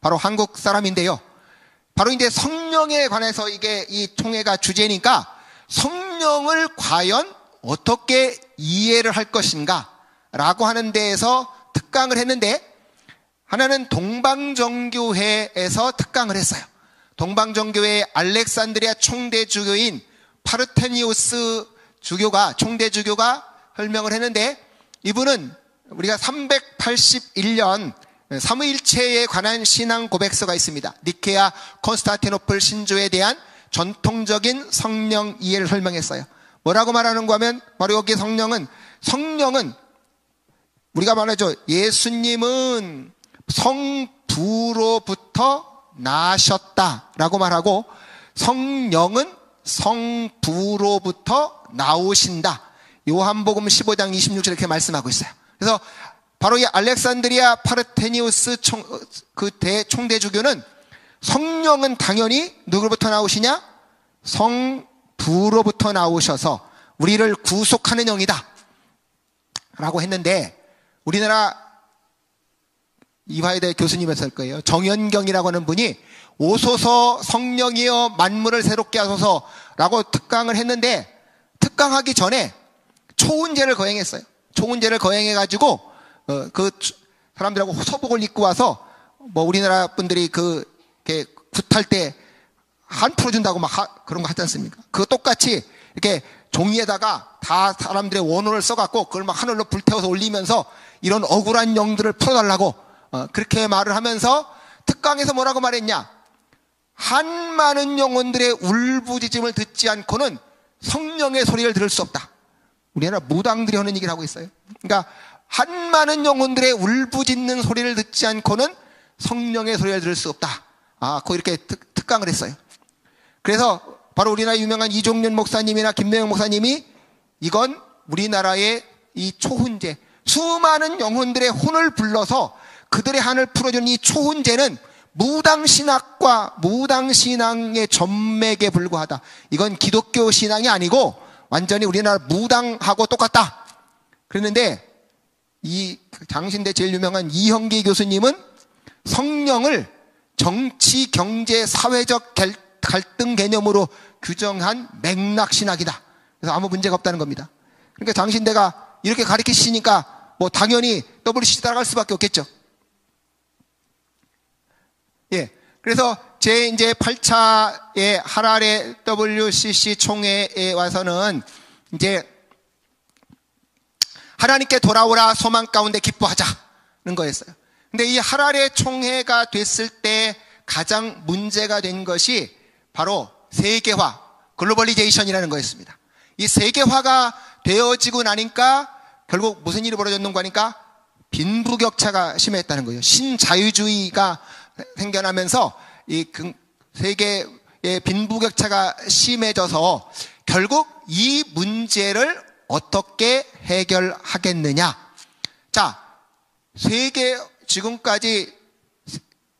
바로 한국 사람인데요. 바로 이제 성령에 관해서 이게 이 총회가 주제니까 성령을 과연 어떻게 이해를 할 것인가 라고 하는 데에서 특강을 했는데, 하나는 동방정교회에서 특강을 했어요. 동방정교회의 알렉산드리아 총대 주교인 파르테니우스 주교가, 총대 주교가 설명을 했는데, 이분은 우리가 381년 삼위일체에 관한 신앙 고백서가 있습니다. 니케아 콘스탄티노플 신조에 대한 전통적인 성령 이해를 설명했어요. 뭐라고 말하는가 하면, 바로 여기 성령은 우리가 말하죠. 예수님은 성부로부터 나셨다라고 말하고, 성령은 성부로부터 나오신다. 요한복음 15장 26절 이렇게 말씀하고 있어요. 그래서 바로 이 알렉산드리아 파르테니우스 그 대총대주교는 성령은 당연히 누구로부터 나오시냐? 성부로부터 나오셔서 우리를 구속하는 영이다 라고 했는데, 우리나라 이화여대 교수님이었을 거예요. 정연경이라고 하는 분이 오소서 성령이여 만물을 새롭게 하소서 라고 특강을 했는데, 특강하기 전에 초훈제를 거행했어요. 초훈제를 거행해가지고 그 사람들하고 서복을 입고 와서, 뭐 우리나라 분들이 이렇게 굿할 때 한 풀어준다고 막 그런 거 하지 않습니까? 그거 똑같이 이렇게 종이에다가 다 사람들의 원호를 써갖고 그걸 막 하늘로 불태워서 올리면서 이런 억울한 영들을 풀어달라고 그렇게 말을 하면서, 특강에서 뭐라고 말했냐? 한 많은 영혼들의 울부짖음을 듣지 않고는 성령의 소리를 들을 수 없다. 우리나라 무당들이 하는 얘기를 하고 있어요. 그러니까 한 많은 영혼들의 울부짖는 소리를 듣지 않고는 성령의 소리를 들을 수 없다. 그거 이렇게 특강을 했어요. 그래서 바로 우리나라 유명한 이종윤 목사님이나 김명영 목사님이, 이건 우리나라의 이 초훈제, 수많은 영혼들의 혼을 불러서 그들의 한을 풀어주는 이 초훈제는 무당신학과 무당신앙의 전맥에 불과하다. 이건 기독교 신앙이 아니고 완전히 우리나라 무당하고 똑같다. 그랬는데, 이 장신대 제일 유명한 이형기 교수님은 성령을 정치, 경제, 사회적 갈등 개념으로 규정한 맥락신학이다. 그래서 아무 문제가 없다는 겁니다. 그러니까 장신대가 이렇게 가르치시니까 뭐 당연히 WCC 따라갈 수밖에 없겠죠. 예. 그래서 제 이제 8차의 하랄의 WCC 총회에 와서는 이제 하나님께 돌아오라, 소망 가운데 기뻐하자는 거였어요. 근데 이 하랄의 총회가 됐을 때 가장 문제가 된 것이 바로 세계화, 글로벌리제이션이라는 거였습니다. 이 세계화가 되어지고 나니까 결국 무슨 일이 벌어졌는가 하니까 빈부격차가 심했다는 거예요. 신자유주의가 생겨나면서 이 세계의 빈부격차가 심해져서 결국 이 문제를 어떻게 해결하겠느냐. 자, 세계 지금까지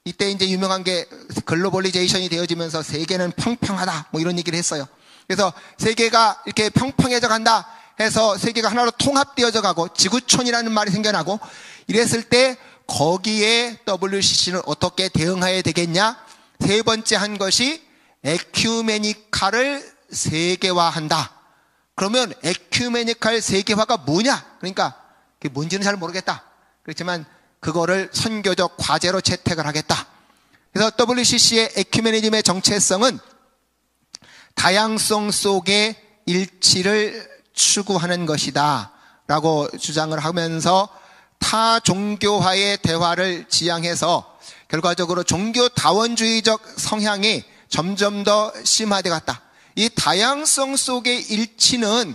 이때 이제 유명한 게 글로벌리제이션이 되어지면서 세계는 평평하다 뭐 이런 얘기를 했어요. 그래서 세계가 이렇게 평평해져 간다 해서 세계가 하나로 통합되어져 가고 지구촌이라는 말이 생겨나고 이랬을 때 거기에 WCC는 어떻게 대응해야 되겠냐? 세 번째 한 것이 에큐메니카를 세계화한다. 그러면 에큐메니칼 세계화가 뭐냐? 그러니까 그게 뭔지는 잘 모르겠다. 그렇지만 그거를 선교적 과제로 채택을 하겠다. 그래서 WCC의 에큐메니즘의 정체성은 다양성 속의 일치를 추구하는 것이다 라고 주장을 하면서 타 종교화의 대화를 지향해서 결과적으로 종교다원주의적 성향이 점점 더 심화돼 갔다. 이 다양성 속의 일치는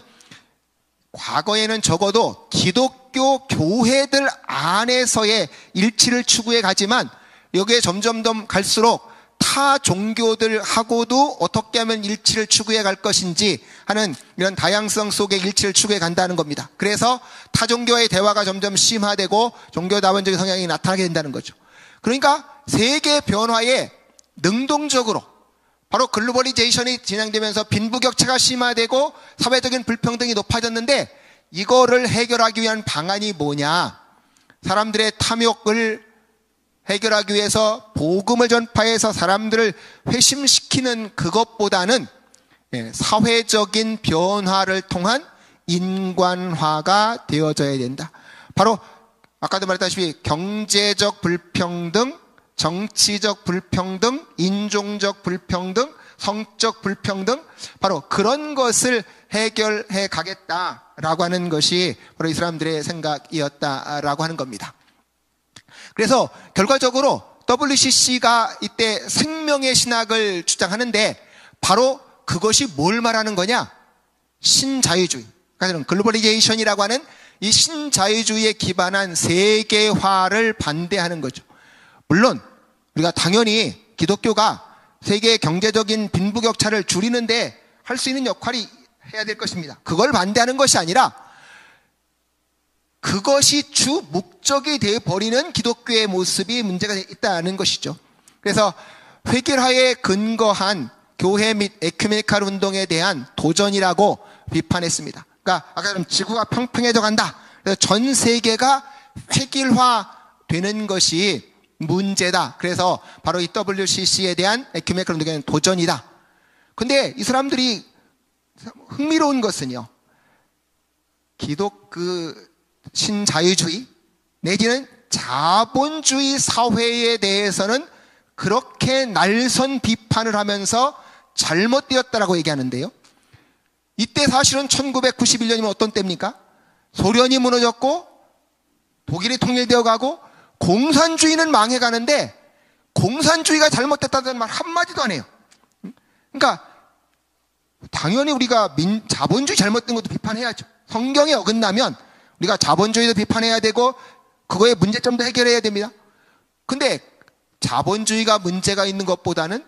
과거에는 적어도 기독교 교회들 안에서의 일치를 추구해 가지만 여기에 점점 더 갈수록 타 종교들하고도 어떻게 하면 일치를 추구해 갈 것인지 하는 이런 다양성 속의 일치를 추구해 간다는 겁니다. 그래서 타 종교의 대화가 점점 심화되고 종교다원적인 성향이 나타나게 된다는 거죠. 그러니까 세계 변화에 능동적으로 바로 글로벌리제이션이 진행되면서 빈부격차가 심화되고 사회적인 불평등이 높아졌는데 이거를 해결하기 위한 방안이 뭐냐? 사람들의 탐욕을 해결하기 위해서 복음을 전파해서 사람들을 회심시키는 그것보다는 사회적인 변화를 통한 인간화가 되어져야 된다. 바로 아까도 말했다시피 경제적 불평등, 정치적 불평등, 인종적 불평등, 성적 불평등, 바로 그런 것을 해결해 가겠다라고 하는 것이 바로 이 사람들의 생각이었다라고 하는 겁니다. 그래서 결과적으로 WCC가 이때 생명의 신학을 주장하는데 바로 그것이 뭘 말하는 거냐? 신자유주의. 그러니까 글로벌리제이션이라고 하는 이 신자유주의에 기반한 세계화를 반대하는 거죠. 물론 우리가 당연히 기독교가 세계의 경제적인 빈부격차를 줄이는데 할 수 있는 역할이 해야 될 것입니다. 그걸 반대하는 것이 아니라 그것이 주 목적이 되어버리는 기독교의 모습이 문제가 있다는 것이죠. 그래서 획일화에 근거한 교회 및 에큐메니칼 운동에 대한 도전이라고 비판했습니다. 그러니까 아까 지구가 평평해져 간다. 그래서 전 세계가 획일화 되는 것이 문제다. 그래서 바로 이 WCC에 대한 에큐메니칼 운동에는 도전이다. 근데 이 사람들이 흥미로운 것은요, 신자유주의 내지는 자본주의 사회에 대해서는 그렇게 날선 비판을 하면서 잘못되었다라고 얘기하는데요. 이때 사실은 1991년이면 어떤 때입니까? 소련이 무너졌고 독일이 통일되어 가고 공산주의는 망해가는데 공산주의가 잘못됐다는 말 한마디도 안 해요. 그러니까 당연히 우리가 자본주의 잘못된 것도 비판해야죠. 성경에 어긋나면 우리가 자본주의도 비판해야 되고 그거의 문제점도 해결해야 됩니다. 근데 자본주의가 문제가 있는 것보다는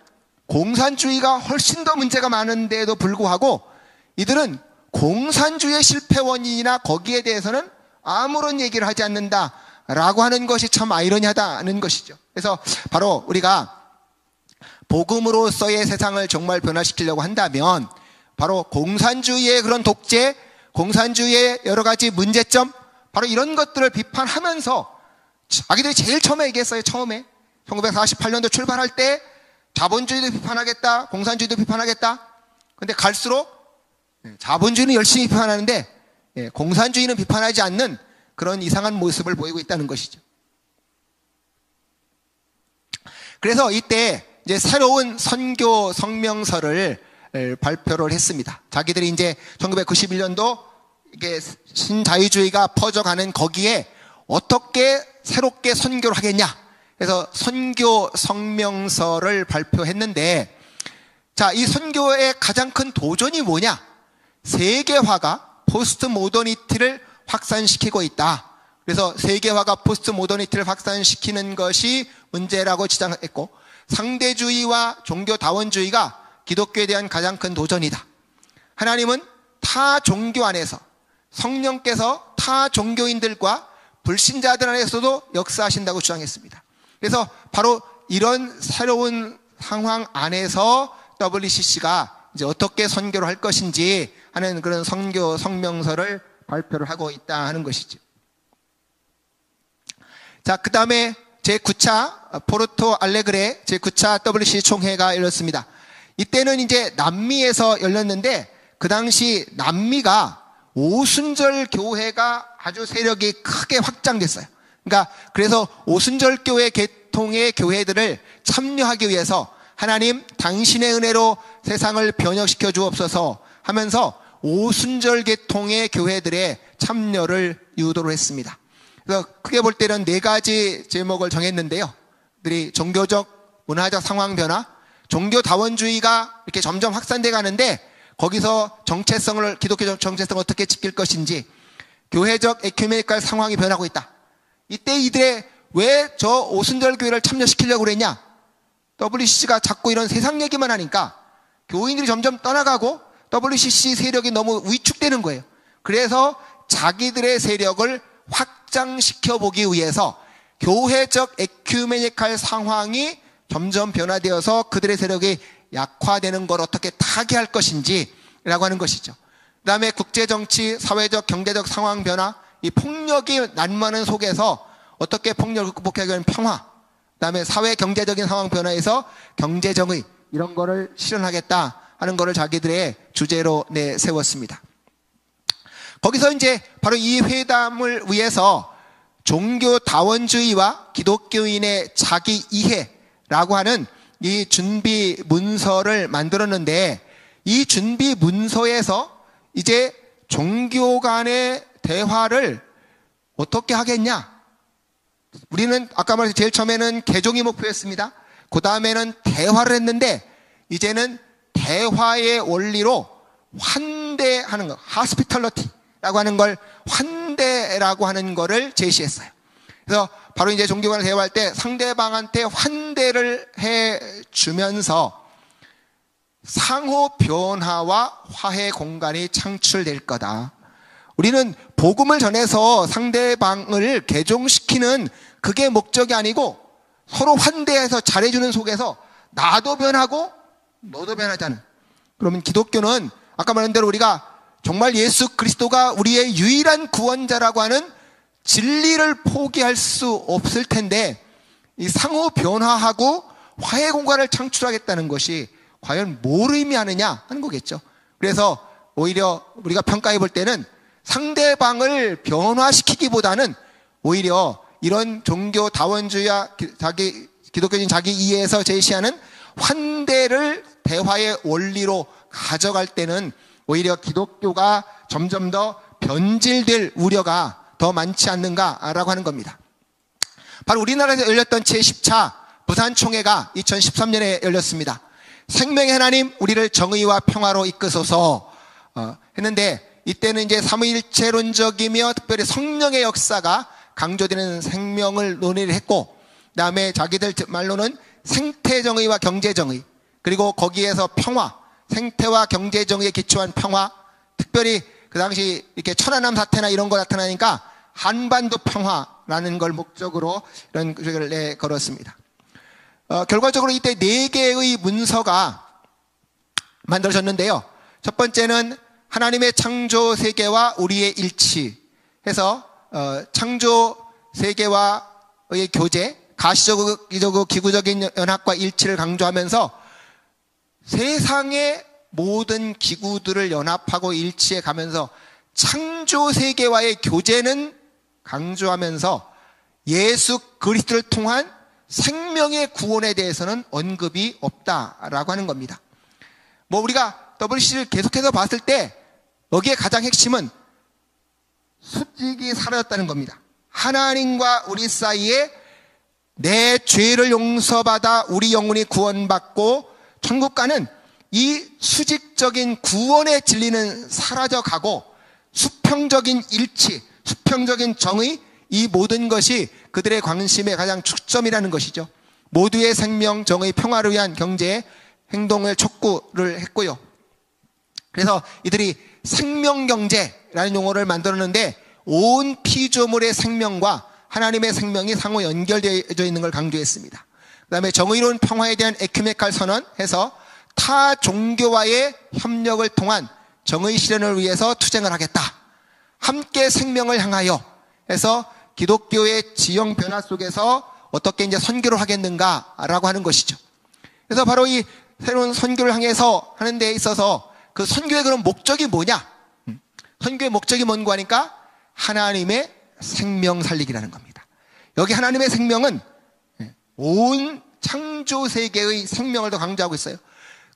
공산주의가 훨씬 더 문제가 많은데도 불구하고 이들은 공산주의의 실패 원인이나 거기에 대해서는 아무런 얘기를 하지 않는다라고 하는 것이 참 아이러니하다는 것이죠. 그래서 바로 우리가 복음으로서의 세상을 정말 변화시키려고 한다면 바로 공산주의의 그런 독재, 공산주의의 여러 가지 문제점, 바로 이런 것들을 비판하면서 자기들이 제일 처음에 얘기했어요. 처음에 1948년도 출발할 때 자본주의도 비판하겠다, 공산주의도 비판하겠다. 근데 갈수록 자본주의는 열심히 비판하는데 공산주의는 비판하지 않는 그런 이상한 모습을 보이고 있다는 것이죠. 그래서 이때 이제 새로운 선교 성명서를 발표를 했습니다. 자기들이 이제 1991년도 이게 신자유주의가 퍼져가는 거기에 어떻게 새롭게 선교를 하겠냐. 그래서 선교 성명서를 발표했는데, 자, 이 선교의 가장 큰 도전이 뭐냐? 세계화가 포스트 모더니티를 확산시키고 있다. 그래서 세계화가 포스트 모더니티를 확산시키는 것이 문제라고 지적했고, 상대주의와 종교다원주의가 기독교에 대한 가장 큰 도전이다. 하나님은 타 종교 안에서 성령께서 타 종교인들과 불신자들 안에서도 역사하신다고 주장했습니다. 그래서 바로 이런 새로운 상황 안에서 WCC가 이제 어떻게 선교를 할 것인지 하는 그런 선교 성명서를 발표를 하고 있다 하는 것이죠. 자, 그 다음에 제9차 포르토 알레그레 제9차 WCC 총회가 열렸습니다. 이때는 이제 남미에서 열렸는데, 그 당시 남미가 오순절 교회가 아주 세력이 크게 확장됐어요. 그러니까 그래서 오순절 교회 계통의 교회들을 참여하기 위해서 하나님 당신의 은혜로 세상을 변혁시켜 주옵소서 하면서 오순절 계통의 교회들의 참여를 유도를 했습니다. 그래서 크게 볼 때는 4가지 제목을 정했는데요. 들이 종교적, 문화적 상황 변화, 종교다원주의가 이렇게 점점 확산돼 가는데 거기서 정체성을, 기독교적 정체성을 어떻게 지킬 것인지, 교회적 에큐메니컬 상황이 변하고 있다. 이때 이들의 왜 저 오순절 교회를 참여시키려고 그랬냐? WCC가 자꾸 이런 세상 얘기만 하니까 교인들이 점점 떠나가고 WCC 세력이 너무 위축되는 거예요. 그래서 자기들의 세력을 확장시켜 보기 위해서 교회적 에큐메니컬 상황이 점점 변화되어서 그들의 세력이 약화되는 걸 어떻게 타개할 것인지 라고 하는 것이죠. 그 다음에 국제정치, 사회적, 경제적 상황 변화, 이 폭력이 난무하는 속에서 어떻게 폭력을 극복하기 위한 평화, 그 다음에 사회 경제적인 상황 변화에서 경제정의, 이런 거를 실현하겠다 하는 거를 자기들의 주제로 내세웠습니다. 거기서 이제 바로 이 회담을 위해서 종교다원주의와 기독교인의 자기 이해라고 하는 이 준비 문서를 만들었는데, 이 준비 문서에서 이제 종교 간의 대화를 어떻게 하겠냐? 우리는 아까 말했듯이 제일 처음에는 개종이 목표였습니다. 그 다음에는 대화를 했는데, 이제는 대화의 원리로 환대하는 것, hospitality라고 하는 걸 환대라고 하는 거를 제시했어요. 그래서 바로 이제 종교 간의 대화할 때 상대방한테 환대를 해 주면서 상호 변화와 화해 공간이 창출될 거다. 우리는 복음을 전해서 상대방을 개종시키는 그게 목적이 아니고 서로 환대해서 잘해주는 속에서 나도 변하고 너도 변하자는. 그러면 기독교는 아까 말한 대로 우리가 정말 예수 그리스도가 우리의 유일한 구원자라고 하는 진리를 포기할 수 없을 텐데, 이 상호 변화하고 화해 공간을 창출하겠다는 것이 과연 뭘 의미하느냐 하는 거겠죠. 그래서 오히려 우리가 평가해 볼 때는 상대방을 변화시키기보다는 오히려 이런 종교다원주의와 기독교적인 자기 이해에서 제시하는 환대를 대화의 원리로 가져갈 때는 오히려 기독교가 점점 더 변질될 우려가 더 많지 않는가라고 하는 겁니다. 바로 우리나라에서 열렸던 제10차 부산총회가 2013년에 열렸습니다. 생명의 하나님, 우리를 정의와 평화로 이끄소서 했는데, 이때는 이제 삼위일체론적이며 특별히 성령의 역사가 강조되는 생명을 논의를 했고, 그 다음에 자기들 말로는 생태정의와 경제정의, 그리고 거기에서 평화, 생태와 경제정의에 기초한 평화, 특별히 그 당시 이렇게 천안함 사태나 이런 거 나타나니까 한반도 평화라는 걸 목적으로 이런 글을 내걸었습니다. 결과적으로 이때 4개의 문서가 만들어졌는데요. 첫 번째는 하나님의 창조 세계와 우리의 일치 해서 창조 세계와의 교제, 가시적, 기구적인 연합과 일치를 강조하면서 세상의 모든 기구들을 연합하고 일치해 가면서 창조 세계와의 교제는 강조하면서 예수 그리스도를 통한 생명의 구원에 대해서는 언급이 없다라고 하는 겁니다. 뭐 우리가 WCC를 계속해서 봤을 때 여기에 가장 핵심은 수직이 사라졌다는 겁니다. 하나님과 우리 사이에 내 죄를 용서받아 우리 영혼이 구원받고 천국 가는 이 수직적인 구원의 진리는 사라져가고 수평적인 일치, 수평적인 정의, 이 모든 것이 그들의 관심의 가장 축점이라는 것이죠. 모두의 생명, 정의, 평화를 위한 경제 행동을 촉구를 했고요. 그래서 이들이 생명경제라는 용어를 만들었는데 온 피조물의 생명과 하나님의 생명이 상호 연결되어 있는 걸 강조했습니다. 그 다음에 정의로운 평화에 대한 에큐메칼 선언해서 타 종교와의 협력을 통한 정의 실현을 위해서 투쟁을 하겠다. 함께 생명을 향하여 해서 기독교의 지형 변화 속에서 어떻게 이제 선교를 하겠는가라고 하는 것이죠. 그래서 바로 이 새로운 선교를 향해서 하는 데 있어서 그 선교의 그런 목적이 뭐냐? 선교의 목적이 뭔가 하니까 하나님의 생명 살리기라는 겁니다. 여기 하나님의 생명은 온 창조 세계의 생명을 더 강조하고 있어요.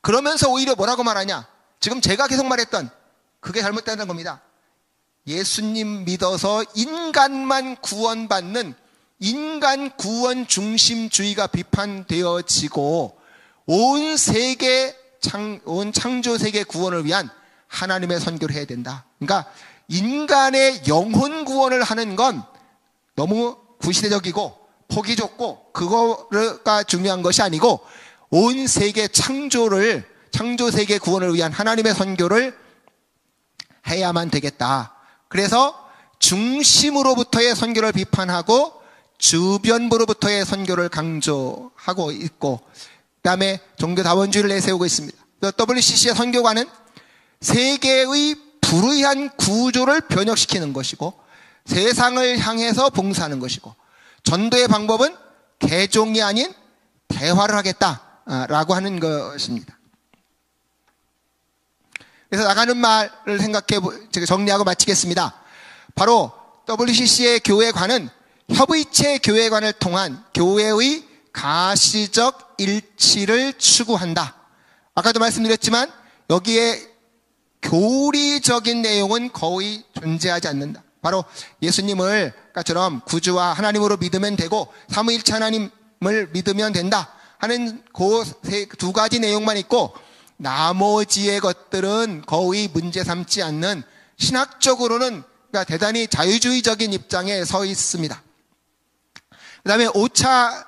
그러면서 오히려 뭐라고 말하냐? 지금 제가 계속 말했던 그게 잘못된다는 겁니다. 예수님 믿어서 인간만 구원받는 인간 구원 중심주의가 비판되어지고 온 창조 세계 구원을 위한 하나님의 선교를 해야 된다. 그러니까 인간의 영혼 구원을 하는 건 너무 구시대적이고 보기 좋고 그거가 중요한 것이 아니고 온 세계 창조 세계 구원을 위한 하나님의 선교를 해야만 되겠다. 그래서 중심으로부터의 선교를 비판하고 주변부로부터의 선교를 강조하고 있고, 그 다음에 종교다원주의를 내세우고 있습니다. WCC의 선교관은 세계의 불의한 구조를 변혁시키는 것이고 세상을 향해서 봉사하는 것이고 전도의 방법은 개종이 아닌 대화를 하겠다라고 하는 것입니다. 그래서 나가는 말을 제가 정리하고 마치겠습니다. 바로 WCC의 교회관은 협의체 교회관을 통한 교회의 가시적 일치를 추구한다. 아까도 말씀드렸지만 여기에 교리적인 내용은 거의 존재하지 않는다. 바로 예수님을 아까처럼 구주와 하나님으로 믿으면 되고 삼위일체 하나님을 믿으면 된다 하는 그 두 가지 내용만 있고 나머지의 것들은 거의 문제 삼지 않는 신학적으로는 그러니까 대단히 자유주의적인 입장에 서 있습니다. 그 다음에 5차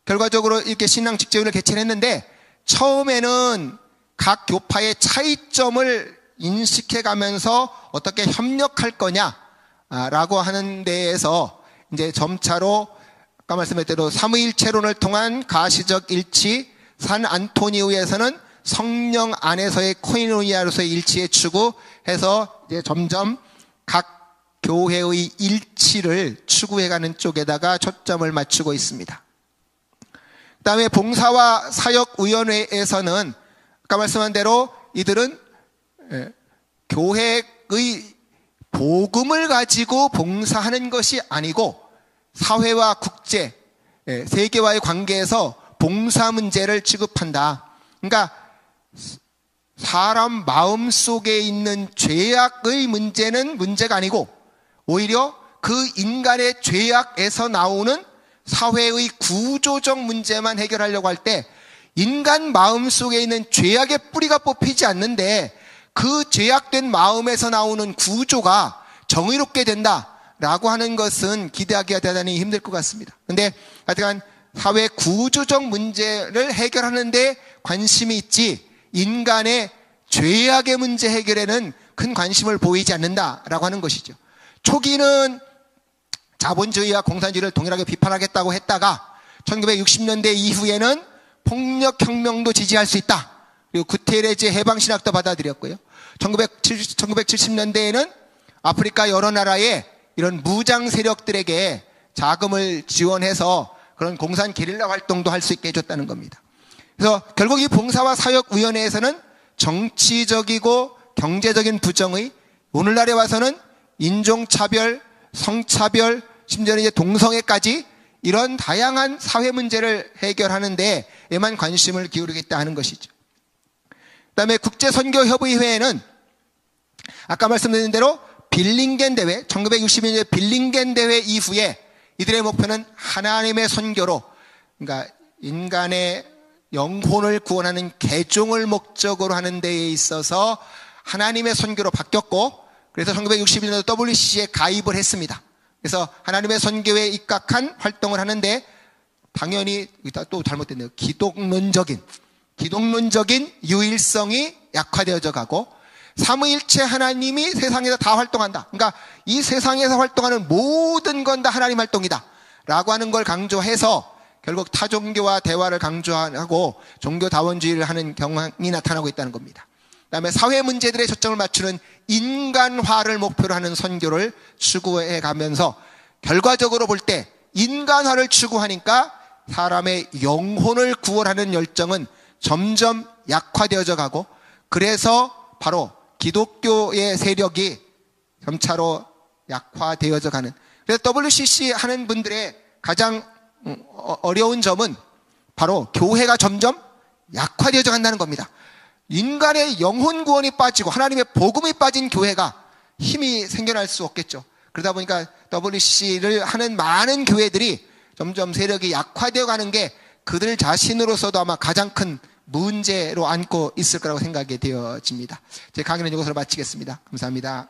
결과적으로 이렇게 신앙 직제훈을 개최를 했는데 처음에는 각 교파의 차이점을 인식해가면서 어떻게 협력할 거냐라고 하는 데에서 이제 점차로 아까 말씀드린 대로 삼위일체론을 통한 가시적 일치, 산 안토니우에서는 성령 안에서의 코이노니아로서의 일치에 추구해서 이제 점점 각 교회의 일치를 추구해가는 쪽에다가 초점을 맞추고 있습니다. 그 다음에 봉사와 사역위원회에서는 아까 말씀한 대로 이들은 교회의 복음을 가지고 봉사하는 것이 아니고 사회와 국제, 세계와의 관계에서 봉사 문제를 취급한다. 그러니까 사람 마음 속에 있는 죄악의 문제는 문제가 아니고 오히려 그 인간의 죄악에서 나오는 사회의 구조적 문제만 해결하려고 할 때 인간 마음 속에 있는 죄악의 뿌리가 뽑히지 않는데 그 죄악된 마음에서 나오는 구조가 정의롭게 된다라고 하는 것은 기대하기가 대단히 힘들 것 같습니다. 그런데 하여간 사회 구조적 문제를 해결하는 데 관심이 있지 인간의 죄악의 문제 해결에는 큰 관심을 보이지 않는다라고 하는 것이죠. 초기는 자본주의와 공산주의를 동일하게 비판하겠다고 했다가 1960년대 이후에는 폭력혁명도 지지할 수 있다. 그리고 구테레즈 해방신학도 받아들였고요. 1970년대에는 아프리카 여러 나라의 이런 무장 세력들에게 자금을 지원해서 그런 공산 게릴라 활동도 할 수 있게 해줬다는 겁니다. 그래서 결국 이 봉사와 사역위원회에서는 정치적이고 경제적인 부정의, 오늘날에 와서는 인종차별, 성차별, 심지어는 이제 동성애까지 이런 다양한 사회 문제를 해결하는 데에만 관심을 기울이겠다 하는 것이죠. 그 다음에 국제선교협의회는 아까 말씀드린 대로 빌링겐 대회, 1962년 빌링겐 대회 이후에 이들의 목표는 하나님의 선교로, 그러니까 인간의 영혼을 구원하는 개종을 목적으로 하는 데에 있어서 하나님의 선교로 바뀌었고, 그래서 1961년도 WCC에 가입을 했습니다. 그래서 하나님의 선교에 입각한 활동을 하는데, 당연히 또 잘못됐네요. 기독론적인 유일성이 약화되어져 가고, 삼위일체 하나님이 세상에서 다 활동한다. 그러니까 이 세상에서 활동하는 모든 건 다 하나님 활동이다 라고 하는 걸 강조해서 결국 타종교와 대화를 강조하고 종교다원주의를 하는 경향이 나타나고 있다는 겁니다. 그 다음에 사회 문제들에 초점을 맞추는 인간화를 목표로 하는 선교를 추구해 가면서, 결과적으로 볼 때 인간화를 추구하니까 사람의 영혼을 구원하는 열정은 점점 약화되어져 가고, 그래서 바로 기독교의 세력이 점차로 약화되어져 가는, 그래서 WCC 하는 분들의 가장 어려운 점은 바로 교회가 점점 약화되어져 간다는 겁니다. 인간의 영혼 구원이 빠지고 하나님의 복음이 빠진 교회가 힘이 생겨날 수 없겠죠. 그러다 보니까 WCC를 하는 많은 교회들이 점점 세력이 약화되어 가는 게 그들 자신으로서도 아마 가장 큰 문제로 안고 있을 거라고 생각이 되어집니다. 제 강의는 이것으로 마치겠습니다. 감사합니다.